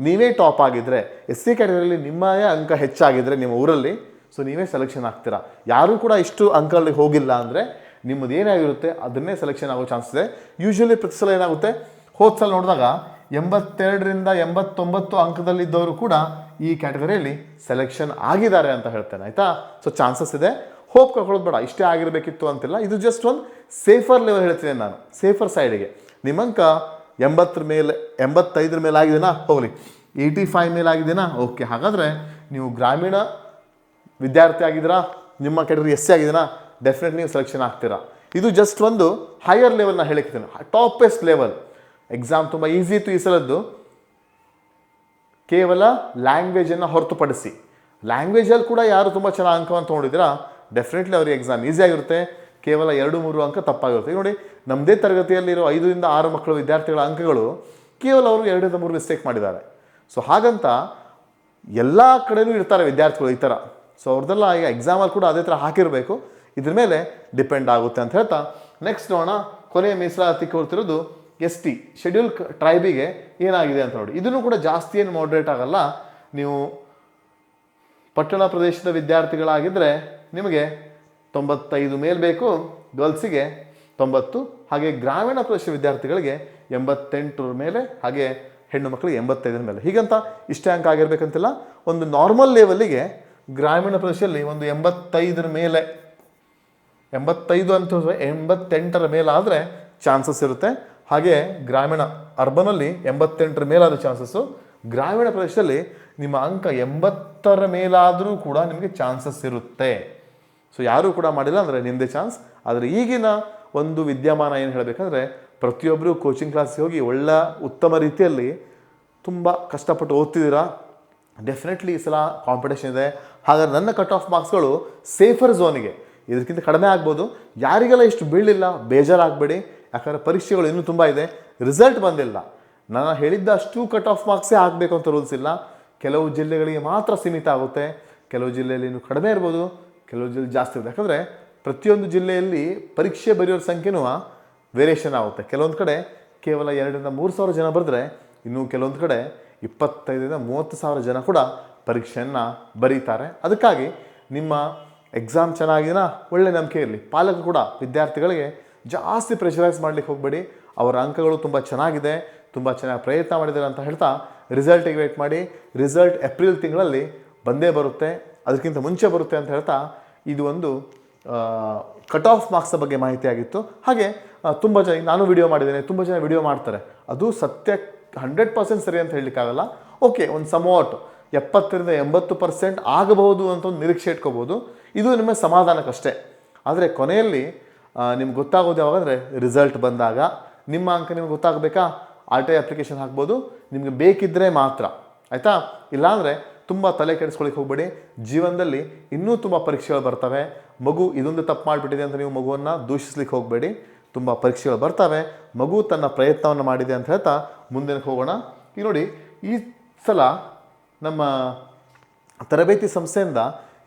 ನೀವೇ ಟಾಪ್ ಆಗಿದ್ದರೆ, SC ಕ್ಯಾಟಗರಿಯಲ್ಲಿ ನಿಮ್ಮದೇ ಅಂಕ ಹೆಚ್ಚಾಗಿದ್ದರೆ ನಿಮ್ಮ ಊರಲ್ಲಿ, ಸೊ ನೀವೇ ಸೆಲೆಕ್ಷನ್ ಆಗ್ತೀರಾ. ಯಾರೂ ಕೂಡ ಇಷ್ಟು ಅಂಕಗಳಿಗೆ ಹೋಗಿಲ್ಲ ಅಂದರೆ ನಿಮ್ಮದು ಏನಾಗಿರುತ್ತೆ ಅದನ್ನೇ ಸೆಲೆಕ್ಷನ್ ಆಗೋ ಚಾನ್ಸ್ ಇದೆ. ಯೂಶ್ವಲಿ ಪ್ರತಿ ಸಲ ಏನಾಗುತ್ತೆ, ಹೋದ ಸಲ ನೋಡಿದಾಗ 82ರಿಂದ 89 ಅಂಕದಲ್ಲಿದ್ದವರು ಕೂಡ ಈ ಕ್ಯಾಟಗರಿಯಲ್ಲಿ ಸೆಲೆಕ್ಷನ್ ಆಗಿದ್ದಾರೆ ಅಂತ ಹೇಳ್ತೇನೆ, ಆಯಿತಾ. ಸೊ ಚಾನ್ಸಸ್ ಇದೆ, ಹೋಪ್ ಕಳ್ಕೊಳ್ಳೋದು ಬೇಡ. ಇಷ್ಟೇ ಆಗಿರಬೇಕಿತ್ತು ಅಂತಿಲ್ಲ. ಇದು ಜಸ್ಟ್ ಒಂದು ಸೇಫರ್ ಲೆವೆಲ್ ಹೇಳ್ತೀನಿ ನಾನು, ಸೇಫರ್ ಸೈಡಿಗೆ. ನಿಮ್ಮ ಅಂಕ 80 ಮೇಲೆ 85 ಮೇಲೆ ಆಗಿದೆನಾ, ಹೋಗಲಿ. 85 ಮೇಲೆ ಆಗಿದೆನಾ, ಓಕೆ. ಹಾಗಾದರೆ ನೀವು ಗ್ರಾಮೀಣ ವಿದ್ಯಾರ್ಥಿ ಆಗಿದ್ದೀರಾ, ನಿಮ್ಮ ಕ್ಯಾಟಗರಿ SC ಆಗಿದೆನಾ, ಡೆಫಿನೆಟ್ಲಿ ನೀವು ಸೆಲೆಕ್ಷನ್ ಆಗ್ತೀರಾ. ಇದು ಜಸ್ಟ್ ಒಂದು ಹೈಯರ್ ಲೆವೆಲ್ನ ಹೇಳಿಕ್ತೀನಿ, ಟಾಪೆಸ್ಟ್ ಲೆವೆಲ್. ಎಕ್ಸಾಮ್ ತುಂಬ ಈಸಿ ಇತ್ತು ಈ ಸಲದ್ದು. ಕೇವಲ ಲ್ಯಾಂಗ್ವೇಜನ್ನು ಹೊರತುಪಡಿಸಿ, ಲ್ಯಾಂಗ್ವೇಜಲ್ಲಿ ಕೂಡ ಯಾರು ತುಂಬ ಚೆನ್ನಾಗಿ ಅಂಕವನ್ನು ತೊಗೊಂಡಿದ್ದೀರಾ, ಡೆಫಿನೆಟ್ಲಿ ಅವ್ರಿಗೆ ಎಕ್ಸಾಮ್ ಈಸಿ ಆಗಿರುತ್ತೆ. ಕೇವಲ 2-3 ಅಂಕ ತಪ್ಪಾಗಿರುತ್ತೆ. ನೋಡಿ, ನಮ್ಮದೇ ತರಗತಿಯಲ್ಲಿರೋ 5ರಿಂದ 6 ಮಕ್ಕಳು ವಿದ್ಯಾರ್ಥಿಗಳ ಅಂಕಗಳು ಕೇವಲ ಅವರು 2-3 ಮಿಸ್ಟೇಕ್ ಮಾಡಿದ್ದಾರೆ. ಸೊ ಹಾಗಂತ ಎಲ್ಲ ಕಡೆಯೂ ಇರ್ತಾರೆ ವಿದ್ಯಾರ್ಥಿಗಳು ಈ ಥರ. ಸೊ ಅವ್ರದ್ದೆಲ್ಲ ಈಗ ಎಕ್ಸಾಮಲ್ಲಿ ಕೂಡ ಅದೇ ಥರ ಹಾಕಿರಬೇಕು. ಇದ್ರ ಮೇಲೆ ಡಿಪೆಂಡ್ ಆಗುತ್ತೆ ಅಂತ ಹೇಳ್ತಾ ನೆಕ್ಸ್ಟ್ ನೋಡೋಣ. ಕೊನೆಯ ಮೀಸಲಾತಿ ಕೊಡ್ತಿರೋದು ST ಶೆಡ್ಯೂಲ್ ಟ್ರೈಬಿಗೆ ಏನಾಗಿದೆ ಅಂತ ನೋಡಿ. ಇದನ್ನು ಕೂಡ ಜಾಸ್ತಿ ಏನು ಮಾಡ್ರೇಟ್ ಆಗಲ್ಲ. ನೀವು ಪಟ್ಟಣ ಪ್ರದೇಶದ ವಿದ್ಯಾರ್ಥಿಗಳಾಗಿದ್ದರೆ ನಿಮಗೆ 95 ಮೇಲೆ ಬೇಕು, ಗರ್ಲ್ಸಿಗೆ 90, ಹಾಗೆ ಗ್ರಾಮೀಣ ಪ್ರದೇಶ ವಿದ್ಯಾರ್ಥಿಗಳಿಗೆ 88 ಮೇಲೆ, ಹಾಗೆ ಹೆಣ್ಣು ಮಕ್ಕಳಿಗೆ 85 ಮೇಲೆ. ಹೀಗಂತ ಇಷ್ಟೇ ಅಂಕ ಆಗಿರ್ಬೇಕಂತಿಲ್ಲ. ಒಂದು ನಾರ್ಮಲ್ ಲೆವೆಲ್ಲಿಗೆ ಗ್ರಾಮೀಣ ಪ್ರದೇಶದಲ್ಲಿ ಒಂದು 85 ಮೇಲೆ, 85 ಅಂತ 88 ಮೇಲಾದರೆ ಚಾನ್ಸಸ್ ಇರುತ್ತೆ. ಹಾಗೆ ಗ್ರಾಮೀಣ ಅರ್ಬನಲ್ಲಿ 88 ಮೇಲಾದ ಚಾನ್ಸಸ್ಸು. ಗ್ರಾಮೀಣ ಪ್ರದೇಶದಲ್ಲಿ ನಿಮ್ಮ ಅಂಕ 80 ಮೇಲಾದರೂ ಕೂಡ ನಿಮಗೆ ಚಾನ್ಸಸ್ ಇರುತ್ತೆ. ಸೊ ಯಾರೂ ಕೂಡ ಮಾಡಿಲ್ಲ ಅಂದರೆ ನಿಮ್ಮದೇ ಚಾನ್ಸ್. ಆದರೆ ಈಗಿನ ಒಂದು ವಿದ್ಯಮಾನ ಏನು ಹೇಳಬೇಕಂದ್ರೆ, ಪ್ರತಿಯೊಬ್ಬರು ಕೋಚಿಂಗ್ ಕ್ಲಾಸ್ಗೆ ಹೋಗಿ ಒಳ್ಳೆ ಉತ್ತಮ ರೀತಿಯಲ್ಲಿ ತುಂಬ ಕಷ್ಟಪಟ್ಟು ಓದ್ತಿದ್ದೀರಾ. ಡೆಫಿನೆಟ್ಲಿ ಈ ಸಲ ಕಾಂಪಿಟೇಷನ್ ಇದೆ. ಹಾಗಾದ್ರೆ ನನ್ನ ಕಟ್ ಆಫ್ ಮಾರ್ಕ್ಸ್ಗಳು ಸೇಫರ್ ಝೋನಿಗೆ, ಇದಕ್ಕಿಂತ ಕಡಿಮೆ ಆಗ್ಬೋದು. ಯಾರಿಗೆಲ್ಲ ಇಷ್ಟು ಬೀಳಿಲ್ಲ ಬೇಜಾರಾಗಬೇಡಿ, ಯಾಕಂದರೆ ಪರೀಕ್ಷೆಗಳು ಇನ್ನೂ ತುಂಬ ಇದೆ, ರಿಸಲ್ಟ್ ಬಂದಿಲ್ಲ. ನಾನು ಹೇಳಿದ್ದ ಅಷ್ಟು ಕಟ್ ಆಫ್ ಮಾರ್ಕ್ಸೇ ಆಗಬೇಕು ಅಂತ ರೂಲ್ಸ್ ಇಲ್ಲ. ಕೆಲವು ಜಿಲ್ಲೆಗಳಿಗೆ ಮಾತ್ರ ಸೀಮಿತ ಆಗುತ್ತೆ. ಕೆಲವು ಜಿಲ್ಲೆಯಲ್ಲಿ ಇನ್ನೂ ಕಡಿಮೆ ಇರ್ಬೋದು, ಕೆಲವು ಜಿಲ್ಲೆ ಜಾಸ್ತಿ ಇರುತ್ತೆ. ಯಾಕಂದರೆ ಪ್ರತಿಯೊಂದು ಜಿಲ್ಲೆಯಲ್ಲಿ ಪರೀಕ್ಷೆ ಬರೆಯೋರ ಸಂಖ್ಯೆನೂ ವೇರಿಯೇಷನ್ ಆಗುತ್ತೆ. ಕೆಲವೊಂದು ಕಡೆ ಕೇವಲ 2,000-3 ಸಾವಿರ ಜನ ಬರೆದ್ರೆ, ಇನ್ನು ಕೆಲವೊಂದು ಕಡೆ 25,000-30 ಸಾವಿರ ಜನ ಕೂಡ ಪರೀಕ್ಷೆಯನ್ನು ಬರೀತಾರೆ. ಅದಕ್ಕಾಗಿ ನಿಮ್ಮ ಎಕ್ಸಾಮ್ ಚೆನ್ನಾಗಿದೆನಾ, ಒಳ್ಳೆ ನಂಬಿಕೆ ಇರಲಿ. ಪಾಲಕರು ಕೂಡ ವಿದ್ಯಾರ್ಥಿಗಳಿಗೆ ಜಾಸ್ತಿ ಪ್ರೆಷರೈಸ್ ಮಾಡಲಿಕ್ಕೆ ಹೋಗಬೇಡಿ. ಅವರ ಅಂಕಗಳು ತುಂಬ ಚೆನ್ನಾಗಿದೆ, ತುಂಬ ಚೆನ್ನಾಗಿ ಪ್ರಯತ್ನ ಮಾಡಿದ್ದಾರೆ ಅಂತ ಹೇಳ್ತಾ ರಿಸಲ್ಟಿಗೆ ವೇಟ್ ಮಾಡಿ. ರಿಸಲ್ಟ್ ಏಪ್ರಿಲ್ ತಿಂಗಳಲ್ಲಿ ಬಂದೇ ಬರುತ್ತೆ, ಅದಕ್ಕಿಂತ ಮುಂಚೆ ಬರುತ್ತೆ ಅಂತ ಹೇಳ್ತಾ ಇದು ಒಂದು ಕಟ್ ಆಫ್ ಮಾರ್ಕ್ಸ್ ಬಗ್ಗೆ ಮಾಹಿತಿ ಆಗಿತ್ತು. ಹಾಗೆ ತುಂಬ ಜನ, ನಾನು ವಿಡಿಯೋ ಮಾಡಿದ್ದೇನೆ, ತುಂಬ ಜನ ವಿಡಿಯೋ ಮಾಡ್ತಾರೆ, ಅದು ಸತ್ಯ 100% ಸರಿ ಅಂತ ಹೇಳಲಿಕ್ಕಾಗಲ್ಲ. ಓಕೆ, ಒಂದು ಸಮವಾಟ್ 70-80% ಆಗಬಹುದು ಅಂತ ಒಂದು ನಿರೀಕ್ಷೆ ಇಟ್ಕೋಬೋದು. ಇದು ನಿಮ್ಮ ಸಮಾಧಾನಕ್ಕಷ್ಟೇ. ಆದರೆ ಕೊನೆಯಲ್ಲಿ ನಿಮ್ಗೆ ಗೊತ್ತಾಗೋದು ಯಾವಾಗಂದರೆ ರಿಸಲ್ಟ್ ಬಂದಾಗ. ನಿಮ್ಮ ಅಂಕ ನಿಮ್ಗೆ ಗೊತ್ತಾಗಬೇಕಾ, RTI ಅಪ್ಲಿಕೇಶನ್ ಹಾಕ್ಬೋದು, ನಿಮಗೆ ಬೇಕಿದ್ದರೆ ಮಾತ್ರ, ಆಯಿತಾ. ಇಲ್ಲಾಂದರೆ ತುಂಬ ತಲೆ ಕೆಡಿಸ್ಕೊಳ್ಳಿಕ್ಕೆ ಹೋಗಬೇಡಿ. ಜೀವನದಲ್ಲಿ ಇನ್ನೂ ತುಂಬ ಪರೀಕ್ಷೆಗಳು ಬರ್ತವೆ. ಮಗು ಇದೊಂದು ತಪ್ಪು ಮಾಡಿಬಿಟ್ಟಿದೆ ಅಂತ ನೀವು ಮಗುವನ್ನು ದೂಷಿಸ್ಲಿಕ್ಕೆ ಹೋಗಬೇಡಿ. ತುಂಬ ಪರೀಕ್ಷೆಗಳು ಬರ್ತವೆ, ಮಗು ತನ್ನ ಪ್ರಯತ್ನವನ್ನು ಮಾಡಿದೆ ಅಂತ ಹೇಳ್ತಾ ಮುಂದಿನಕ್ಕೆ ಹೋಗೋಣ. ಈಗ ನೋಡಿ, ಈ ಸಲ ನಮ್ಮ ತರಬೇತಿ ಸಂಸ್ಥೆಯಿಂದ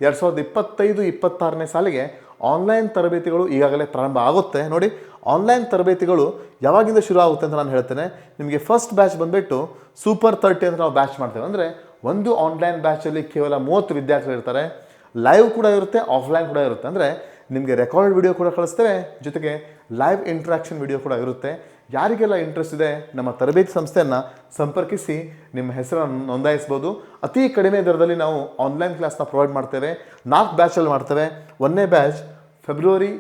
2025-26ನೇ ಸಾಲಿಗೆ ಆನ್ಲೈನ್ ತರಬೇತಿಗಳು ಈಗಾಗಲೇ ಪ್ರಾರಂಭ ಆಗುತ್ತೆ. ನೋಡಿ, ಆನ್ಲೈನ್ ತರಬೇತಿಗಳು ಯಾವಾಗಿಂದ ಶುರು ಆಗುತ್ತೆ ಅಂತ ನಾನು ಹೇಳ್ತೇನೆ. ನಿಮಗೆ ಫಸ್ಟ್ ಬ್ಯಾಚ್ ಬಂದುಬಿಟ್ಟು ಸೂಪರ್ 30 ಅಂತ ನಾವು ಬ್ಯಾಚ್ ಮಾಡ್ತೇವೆ. ಅಂದರೆ ಒಂದು ಆನ್ಲೈನ್ ಬ್ಯಾಚಲ್ಲಿ ಕೇವಲ 30 ವಿದ್ಯಾರ್ಥಿಗಳು ಇರ್ತಾರೆ. ಲೈವ್ ಕೂಡ ಇರುತ್ತೆ, ಆಫ್ಲೈನ್ ಕೂಡ ಇರುತ್ತೆ. ಅಂದರೆ ನಿಮಗೆ ರೆಕಾರ್ಡ್ ವಿಡಿಯೋ ಕೂಡ ಕಳಿಸ್ತೇವೆ, ಜೊತೆಗೆ ಲೈವ್ ಇಂಟ್ರಾಕ್ಷನ್ ವಿಡಿಯೋ ಕೂಡ ಇರುತ್ತೆ. ಯಾರಿಗೆಲ್ಲ ಇಂಟ್ರೆಸ್ಟ್ ಇದೆ ನಮ್ಮ ತರಬೇತಿ ಸಂಸ್ಥೆಯನ್ನು ಸಂಪರ್ಕಿಸಿ ನಿಮ್ಮ ಹೆಸರನ್ನು ನೋಂದಾಯಿಸ್ಬೋದು. ಅತಿ ಕಡಿಮೆ ದರದಲ್ಲಿ ನಾವು ಆನ್ಲೈನ್ ಕ್ಲಾಸ್ನ ಪ್ರೊವೈಡ್ ಮಾಡ್ತೇವೆ. 4 ಬ್ಯಾಚಲ್ಲಿ ಮಾಡ್ತೇವೆ. 1ನೇ ಬ್ಯಾಚ್ ಫೆಬ್ರವರಿ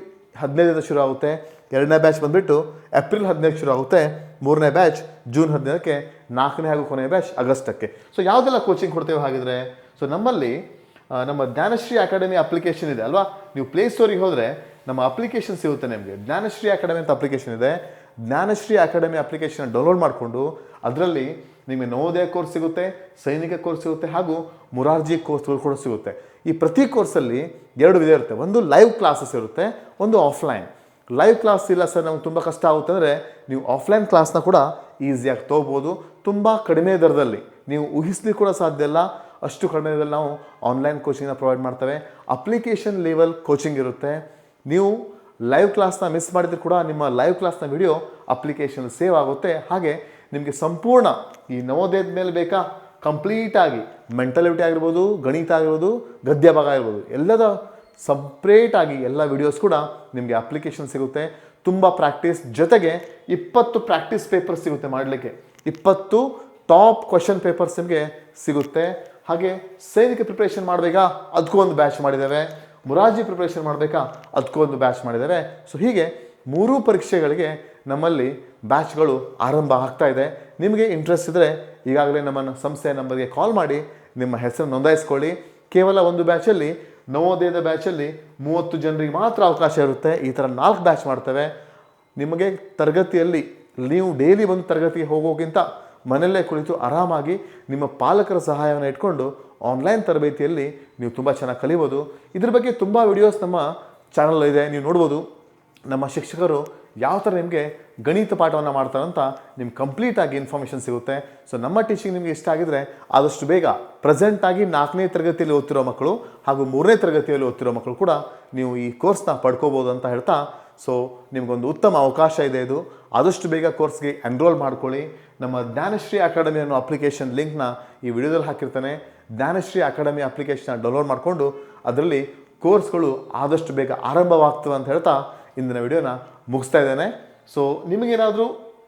15ರಿಂದ ಶುರು ಆಗುತ್ತೆ. 2ನೇ ಬ್ಯಾಚ್ ಬಂದುಬಿಟ್ಟು ಏಪ್ರಿಲ್ 15ಕ್ಕೆ ಶುರು ಆಗುತ್ತೆ. 3ನೇ ಬ್ಯಾಚ್ ಜೂನ್ 15ಕ್ಕೆ, 4ನೇ ಹಾಗೂ ಕೊನೆಯ ಬ್ಯಾಚ್ ಆಗಸ್ಟಕ್ಕೆ. ಸೊ ಯಾವುದೆಲ್ಲ ಕೋಚಿಂಗ್ ಕೊಡ್ತೇವೆ ಹಾಗಿದ್ರೆ? ಸೊ ನಮ್ಮಲ್ಲಿ ನಮ್ಮ ಜ್ಞಾನಶ್ರೀ ಅಕಾಡೆಮಿ ಅಪ್ಲಿಕೇಶನ್ ಇದೆ ಅಲ್ವಾ, ನೀವು ಪ್ಲೇಸ್ಟೋರಿಗೆ ಹೋದರೆ ನಮ್ಮ ಅಪ್ಲಿಕೇಶನ್ ಸಿಗುತ್ತೆ ನಿಮಗೆ. ಜ್ಞಾನಶ್ರೀ ಅಕಾಡೆಮಿ ಅಂತ ಅಪ್ಲಿಕೇಶನ್ ಇದೆ. ಜ್ಞಾನಶ್ರೀ ಅಕಾಡೆಮಿ ಅಪ್ಲಿಕೇಶನ್ ಡೌನ್ಲೋಡ್ ಮಾಡಿಕೊಂಡು ಅದರಲ್ಲಿ ನಿಮಗೆ ನವೋದಯ ಕೋರ್ಸ್ ಸಿಗುತ್ತೆ, ಸೈನಿಕ ಕೋರ್ಸ್ ಸಿಗುತ್ತೆ, ಹಾಗೂ ಮುರಾರ್ಜಿ ಕೋರ್ಸ್ಗಳು ಕೂಡ ಸಿಗುತ್ತೆ. ಈ ಪ್ರತಿ ಕೋರ್ಸಲ್ಲಿ 2 ವಿಧ ಇರುತ್ತೆ. ಒಂದು ಲೈವ್ ಕ್ಲಾಸಸ್ ಇರುತ್ತೆ, ಒಂದು ಆಫ್ಲೈನ್. ಲೈವ್ ಕ್ಲಾಸ್ ಇಲ್ಲ ಸರ್ ನಮ್ಗೆ ತುಂಬ ಕಷ್ಟ ಆಗುತ್ತೆ ಅಂದರೆ ನೀವು ಆಫ್ಲೈನ್ ಕ್ಲಾಸ್ನ ಕೂಡ ಈಸಿಯಾಗಿ ತೊಗೋಬೋದು. ತುಂಬ ಕಡಿಮೆ ದರದಲ್ಲಿ, ನೀವು ಊಹಿಸ್ಲಿಕ್ಕೆ ಕೂಡ ಸಾಧ್ಯ ಇಲ್ಲ ಅಷ್ಟು ಕಡಿಮೆ ದರದಲ್ಲಿ ನಾವು ಆನ್ಲೈನ್ ಕೋಚಿಂಗ್ನ ಪ್ರೊವೈಡ್ ಮಾಡ್ತೇವೆ. ಅಪ್ಲಿಕೇಶನ್ ಲೆವೆಲ್ ಕೋಚಿಂಗ್ ಇರುತ್ತೆ. ನೀವು ಲೈವ್ ಕ್ಲಾಸ್ನ ಮಿಸ್ ಮಾಡಿದ್ರು ಕೂಡ ನಿಮ್ಮ ಲೈವ್ ಕ್ಲಾಸ್ನ ವಿಡಿಯೋ ಅಪ್ಲಿಕೇಶನ್ ಸೇವ್ ಆಗುತ್ತೆ. ಹಾಗೆ ನಿಮಗೆ ಸಂಪೂರ್ಣ ಈ ನವೋದಯದ ಮೇಲೆ ಬೇಕಾ ಕಂಪ್ಲೀಟಾಗಿ ಮೆಂಟಲಿಟಿ ಆಗಿರ್ಬೋದು, ಗಣಿತ ಆಗಿರ್ಬೋದು, ಗದ್ಯ ಭಾಗ ಆಗಿರ್ಬೋದು, ಎಲ್ಲದ ಸಪ್ರೇಟಾಗಿ ಎಲ್ಲ ವಿಡಿಯೋಸ್ ಕೂಡ ನಿಮಗೆ ಅಪ್ಲಿಕೇಶನ್ ಸಿಗುತ್ತೆ. ತುಂಬ ಪ್ರಾಕ್ಟೀಸ್ ಜೊತೆಗೆ 20 ಪ್ರಾಕ್ಟೀಸ್ ಪೇಪರ್ಸ್ ಸಿಗುತ್ತೆ ಮಾಡಲಿಕ್ಕೆ. 20 ಟಾಪ್ ಕ್ವಶನ್ ಪೇಪರ್ಸ್ ನಿಮಗೆ ಸಿಗುತ್ತೆ. ಹಾಗೆ ಸೈನಿಕ ಪ್ರಿಪ್ರೇಷನ್ ಮಾಡಬೇಕಾ ಅದಕ್ಕೂ ಒಂದು ಬ್ಯಾಚ್ ಮಾಡಿದ್ದೇವೆ. ಮುರಾರ್ಜಿ ಪ್ರಿಪ್ರೇಷನ್ ಮಾಡಬೇಕಾ ಅದಕ್ಕೂ ಒಂದು ಬ್ಯಾಚ್ ಮಾಡಿದ್ದೇವೆ. ಸೊ ಹೀಗೆ 3 ಪರೀಕ್ಷೆಗಳಿಗೆ ನಮ್ಮಲ್ಲಿ ಬ್ಯಾಚ್ಗಳು ಆರಂಭ ಆಗ್ತಾ ಇದೆ. ನಿಮಗೆ ಇಂಟ್ರೆಸ್ಟ್ ಇದ್ದರೆ ಈಗಾಗಲೇ ನಮ್ಮ ಸಂಸ್ಥೆಯ ನಂಬರ್ಗೆ ಕಾಲ್ ಮಾಡಿ ನಿಮ್ಮ ಹೆಸರು ನೋಂದಾಯಿಸ್ಕೊಳ್ಳಿ. ಕೇವಲ ಒಂದು ಬ್ಯಾಚಲ್ಲಿ, ನವೋದಯದ ಬ್ಯಾಚಲ್ಲಿ 30 ಜನರಿಗೆ ಮಾತ್ರ ಅವಕಾಶ ಇರುತ್ತೆ. ಈ ಥರ 4 ಬ್ಯಾಚ್ ಮಾಡ್ತೇವೆ. ನಿಮಗೆ ತರಗತಿಯಲ್ಲಿ ನೀವು ಡೈಲಿ ಒಂದು ತರಗತಿಗೆ ಹೋಗೋಕ್ಕಿಂತ ಮನೆಯಲ್ಲೇ ಕುಳಿತು ಆರಾಮಾಗಿ ನಿಮ್ಮ ಪಾಲಕರ ಸಹಾಯವನ್ನು ಇಟ್ಕೊಂಡು ಆನ್ಲೈನ್ ತರಬೇತಿಯಲ್ಲಿ ನೀವು ತುಂಬ ಚೆನ್ನಾಗಿ ಕಲಿಬೋದು. ಇದ್ರ ಬಗ್ಗೆ ತುಂಬ ವಿಡಿಯೋಸ್ ನಮ್ಮ ಚಾನಲ್ ಇದೆ, ನೀವು ನೋಡ್ಬೋದು. ನಮ್ಮ ಶಿಕ್ಷಕರು ಯಾವ ಥರ ನಿಮಗೆ ಗಣಿತ ಪಾಠವನ್ನು ಮಾಡ್ತಾರಂತ ನಿಮ್ಗೆ ಕಂಪ್ಲೀಟಾಗಿ ಇನ್ಫಾರ್ಮೇಷನ್ ಸಿಗುತ್ತೆ. ಸೊ ನಮ್ಮ ಟೀಚಿಂಗ್ ನಿಮಗೆ ಇಷ್ಟ ಆಗಿದ್ರೆ ಆದಷ್ಟು ಬೇಗ ಪ್ರೆಸೆಂಟಾಗಿ 4ನೇ ತರಗತಿಯಲ್ಲಿ ಓದ್ತಿರೋ ಮಕ್ಕಳು ಹಾಗೂ 3ನೇ ತರಗತಿಯಲ್ಲಿ ಓದ್ತಿರೋ ಮಕ್ಕಳು ಕೂಡ ನೀವು ಈ ಕೋರ್ಸ್ನ ಪಡ್ಕೋಬೋದು ಅಂತ ಹೇಳ್ತಾ, ಸೊ ನಿಮಗೊಂದು ಉತ್ತಮ ಅವಕಾಶ ಇದೆ ಇದು. ಆದಷ್ಟು ಬೇಗ ಕೋರ್ಸ್ಗೆ ಎನ್ರೋಲ್ ಮಾಡ್ಕೊಳ್ಳಿ. ನಮ್ಮ ಜ್ಞಾನಶ್ರೀ ಅಕಾಡೆಮಿ ಅನ್ನೋ ಅಪ್ಲಿಕೇಶನ್ ಲಿಂಕ್ನ ಈ ವಿಡಿಯೋದಲ್ಲಿ ಹಾಕಿರ್ತಾನೆ. ಜ್ಞಾನಶ್ರೀ ಅಕಾಡೆಮಿ ಅಪ್ಲಿಕೇಶನ್ನ ಡೌನ್ಲೋಡ್ ಮಾಡಿಕೊಂಡು ಅದರಲ್ಲಿ ಕೋರ್ಸ್ಗಳು ಆದಷ್ಟು ಬೇಗ ಆರಂಭವಾಗ್ತವೆ ಅಂತ ಹೇಳ್ತಾ ಇಂದಿನ ವಿಡಿಯೋನ ಮುಗಿಸ್ತಾ ಇದ್ದೇನೆ. ಸೊ ನಿಮಗೇನಾದರೂ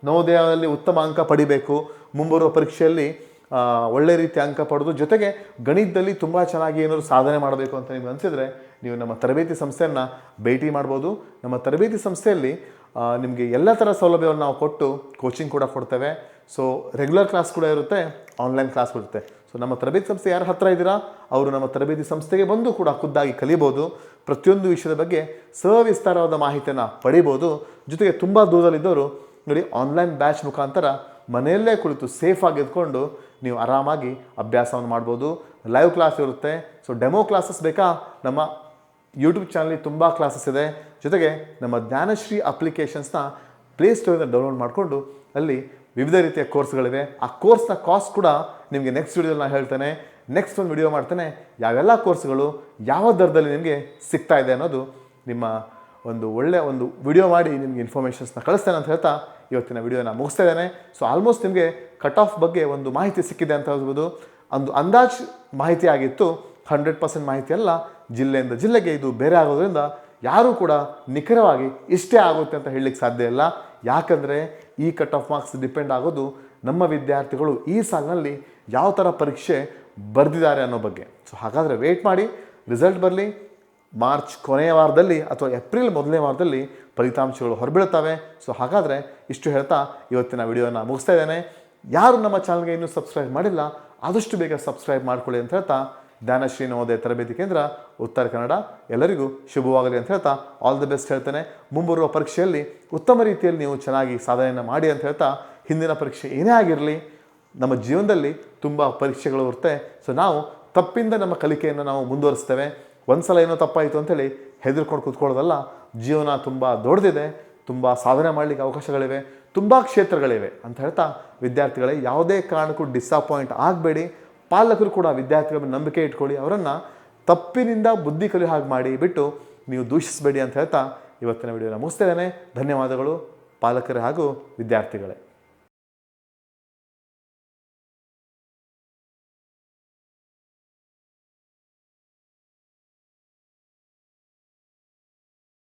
ನವೋದಯದಲ್ಲಿ ಉತ್ತಮ ಅಂಕ ಪಡಿಬೇಕು, ಮುಂಬರುವ ಪರೀಕ್ಷೆಯಲ್ಲಿ ಒಳ್ಳೆ ರೀತಿಯ ಅಂಕ ಪಡೆದು ಜೊತೆಗೆ ಗಣಿತದಲ್ಲಿ ತುಂಬ ಚೆನ್ನಾಗಿ ಏನಾದರೂ ಸಾಧನೆ ಮಾಡಬೇಕು ಅಂತ ನಿಮ್ಗೆ ಅನಿಸಿದರೆ ನೀವು ನಮ್ಮ ತರಬೇತಿ ಸಂಸ್ಥೆಯನ್ನು ಭೇಟಿ ಮಾಡ್ಬೋದು. ನಮ್ಮ ತರಬೇತಿ ಸಂಸ್ಥೆಯಲ್ಲಿ ನಿಮಗೆ ಎಲ್ಲ ಥರ ಸೌಲಭ್ಯವನ್ನು ನಾವು ಕೊಟ್ಟು ಕೋಚಿಂಗ್ ಕೂಡ ಕೊಡ್ತೇವೆ. ಸೊ ರೆಗ್ಯುಲರ್ ಕ್ಲಾಸ್ ಕೂಡ ಇರುತ್ತೆ, ಆನ್ಲೈನ್ ಕ್ಲಾಸ್ ಇರುತ್ತೆ. ಸೊ ನಮ್ಮ ತರಬೇತಿ ಸಂಸ್ಥೆ ಯಾರ ಹತ್ತಿರ ಇದ್ದೀರಾ ಅವರು ನಮ್ಮ ತರಬೇತಿ ಸಂಸ್ಥೆಗೆ ಬಂದು ಕೂಡ ಖುದ್ದಾಗಿ ಕಲಿಬೋದು. ಪ್ರತಿಯೊಂದು ವಿಷಯದ ಬಗ್ಗೆ ಸವಿಸ್ತಾರವಾದ ಮಾಹಿತಿಯನ್ನು ಪಡಿಬೋದು. ಜೊತೆಗೆ ತುಂಬ ದೂರದಲ್ಲಿದ್ದವರು ನೋಡಿ ಆನ್ಲೈನ್ ಬ್ಯಾಚ್ ಮುಖಾಂತರ ಮನೆಯಲ್ಲೇ ಕುಳಿತು ಸೇಫಾಗಿ ಎದ್ಕೊಂಡು ನೀವು ಆರಾಮಾಗಿ ಅಭ್ಯಾಸವನ್ನು ಮಾಡ್ಬೋದು. ಲೈವ್ ಕ್ಲಾಸ್ ಇರುತ್ತೆ. ಸೊ ಡೆಮೋ ಕ್ಲಾಸಸ್ ಬೇಕಾ ನಮ್ಮ ಯೂಟ್ಯೂಬ್ ಚಾನಲಲ್ಲಿ ತುಂಬ ಕ್ಲಾಸಸ್ ಇದೆ. ಜೊತೆಗೆ ನಮ್ಮ ಜ್ಞಾನಶ್ರೀ ಅಪ್ಲಿಕೇಶನ್ಸ್ನ ಪ್ಲೇಸ್ಟೋರಿಂದ ಡೌನ್ಲೋಡ್ ಮಾಡಿಕೊಂಡು ಅಲ್ಲಿ ವಿವಿಧ ರೀತಿಯ ಕೋರ್ಸ್ಗಳಿವೆ. ಆ ಕೋರ್ಸ್ನ ಕಾಸ್ಟ್ ಕೂಡ ನಿಮಗೆ ನೆಕ್ಸ್ಟ್ ವಿಡಿಯೋದಲ್ಲಿ ನಾನು ಹೇಳ್ತೇನೆ. ನೆಕ್ಸ್ಟ್ ಒಂದು ವಿಡಿಯೋ ಮಾಡ್ತೇನೆ ಯಾವೆಲ್ಲ ಕೋರ್ಸ್ಗಳು ಯಾವ ದರದಲ್ಲಿ ನಿಮಗೆ ಸಿಗ್ತಾ ಇದೆ ಅನ್ನೋದು ನಿಮ್ಮ ಒಳ್ಳೆಯ ಒಂದು ವಿಡಿಯೋ ಮಾಡಿ ನಿಮಗೆ ಇನ್ಫಾರ್ಮೇಷನ್ಸ್ನ ಕಳಿಸ್ತೇನೆ ಅಂತ ಹೇಳ್ತಾ ಇವತ್ತಿನ ವಿಡಿಯೋನ ಮುಗಿಸ್ತಾ ಇದ್ದೇನೆ. ಸೊ ಆಲ್ಮೋಸ್ಟ್ ನಿಮಗೆ ಕಟ್ ಆಫ್ ಬಗ್ಗೆ ಒಂದು ಮಾಹಿತಿ ಸಿಕ್ಕಿದೆ ಅಂತ ಹೇಳ್ಬೋದು. ಒಂದು ಅಂದಾಜು ಮಾಹಿತಿ ಆಗಿತ್ತು, 100% ಮಾಹಿತಿ ಅಲ್ಲ. ಜಿಲ್ಲೆಯಿಂದ ಜಿಲ್ಲೆಗೆ ಇದು ಬೇರೆ ಆಗೋದ್ರಿಂದ ಯಾರೂ ಕೂಡ ನಿಖರವಾಗಿ ಇಷ್ಟೇ ಆಗುತ್ತೆ ಅಂತ ಹೇಳಲಿಕ್ಕೆ ಸಾಧ್ಯ ಇಲ್ಲ. ಯಾಕಂದರೆ ಈ ಕಟ್ ಆಫ್ ಮಾರ್ಕ್ಸ್ ಡಿಪೆಂಡ್ ಆಗೋದು ನಮ್ಮ ವಿದ್ಯಾರ್ಥಿಗಳು ಈ ಸಾಲಿನಲ್ಲಿ ಯಾವ ಥರ ಪರೀಕ್ಷೆ ಬರೆದಿದ್ದಾರೆ ಅನ್ನೋ ಬಗ್ಗೆ. ಸೊ ಹಾಗಾದರೆ ವೆಯ್ಟ್ ಮಾಡಿ, ರಿಸಲ್ಟ್ ಬರಲಿ. ಮಾರ್ಚ್ ಕೊನೆಯ ವಾರದಲ್ಲಿ ಅಥವಾ ಏಪ್ರಿಲ್ ಮೊದಲನೇ ವಾರದಲ್ಲಿ ಫಲಿತಾಂಶಗಳು ಹೊರಬೀಳ್ತವೆ. ಸೊ ಹಾಗಾದರೆ ಇಷ್ಟು ಹೇಳ್ತಾ ಇವತ್ತಿನ ವಿಡಿಯೋನ ಮುಗಿಸ್ತಾ ಇದ್ದೇನೆ. ಯಾರು ನಮ್ಮ ಚಾನಲ್ಗೆ ಇನ್ನೂ ಸಬ್ಸ್ಕ್ರೈಬ್ ಮಾಡಿಲ್ಲ ಆದಷ್ಟು ಬೇಗ ಸಬ್ಸ್ಕ್ರೈಬ್ ಮಾಡ್ಕೊಳ್ಳಿ ಅಂತ ಹೇಳ್ತಾ, ಜ್ಞಾನಶ್ರೀ ನವೋದಯ ತರಬೇತಿ ಕೇಂದ್ರ ಉತ್ತರ ಕನ್ನಡ ಎಲ್ಲರಿಗೂ ಶುಭವಾಗಲಿ ಅಂತ ಹೇಳ್ತಾ ಆಲ್ ದಿ ಬೆಸ್ಟ್ ಹೇಳ್ತೇನೆ. ಮುಂಬರುವ ಪರೀಕ್ಷೆಯಲ್ಲಿ ಉತ್ತಮ ರೀತಿಯಲ್ಲಿ ನೀವು ಚೆನ್ನಾಗಿ ಸಾಧನೆಯನ್ನು ಮಾಡಿ ಅಂತ ಹೇಳ್ತಾ, ಹಿಂದಿನ ಪರೀಕ್ಷೆ ಏನೇ ಆಗಿರಲಿ ನಮ್ಮ ಜೀವನದಲ್ಲಿ ತುಂಬ ಪರೀಕ್ಷೆಗಳು ಇರುತ್ತೆ. ಸೊ ನಾವು ತಪ್ಪಿಂದ ನಮ್ಮ ಕಲಿಕೆಯನ್ನು ನಾವು ಮುಂದುವರಿಸ್ತೇವೆ. ಒಂದು ಸಲ ಏನೋ ತಪ್ಪಾಯಿತು ಅಂಥೇಳಿ ಹೆದರ್ಕೊಂಡು ಕೂತ್ಕೊಳ್ಳೋದಲ್ಲ. ಜೀವನ ತುಂಬ ದೊಡ್ಡದಿದೆ, ತುಂಬ ಸಾಧನೆ ಮಾಡಲಿಕ್ಕೆ ಅವಕಾಶಗಳಿವೆ, ತುಂಬ ಕ್ಷೇತ್ರಗಳಿವೆ ಅಂತ ಹೇಳ್ತಾ ವಿದ್ಯಾರ್ಥಿಗಳೇ ಯಾವುದೇ ಕಾರಣಕ್ಕೂ ಡಿಸಪಾಯಿಂಟ್ ಆಗಬೇಡಿ. ಪಾಲಕರು ಕೂಡ ವಿದ್ಯಾರ್ಥಿಗಳ ಮೇಲೆ ನಂಬಿಕೆ ಇಟ್ಕೊಳ್ಳಿ. ಅವರನ್ನು ತಪ್ಪಿನಿಂದ ಬುದ್ಧಿ ಕಲಿಯೋ ಹಾಗೆ ಮಾಡಿ ಬಿಟ್ಟು ನೀವು ದೂಷಿಸಬೇಡಿ ಅಂತ ಹೇಳ್ತಾ ಇವತ್ತಿನ ವಿಡಿಯೋನ ಮುಗಿಸ್ತಾ ಇದ್ದೇನೆ. ಧನ್ಯವಾದಗಳು ಪಾಲಕರೇ ಹಾಗೂ ವಿದ್ಯಾರ್ಥಿಗಳೇ.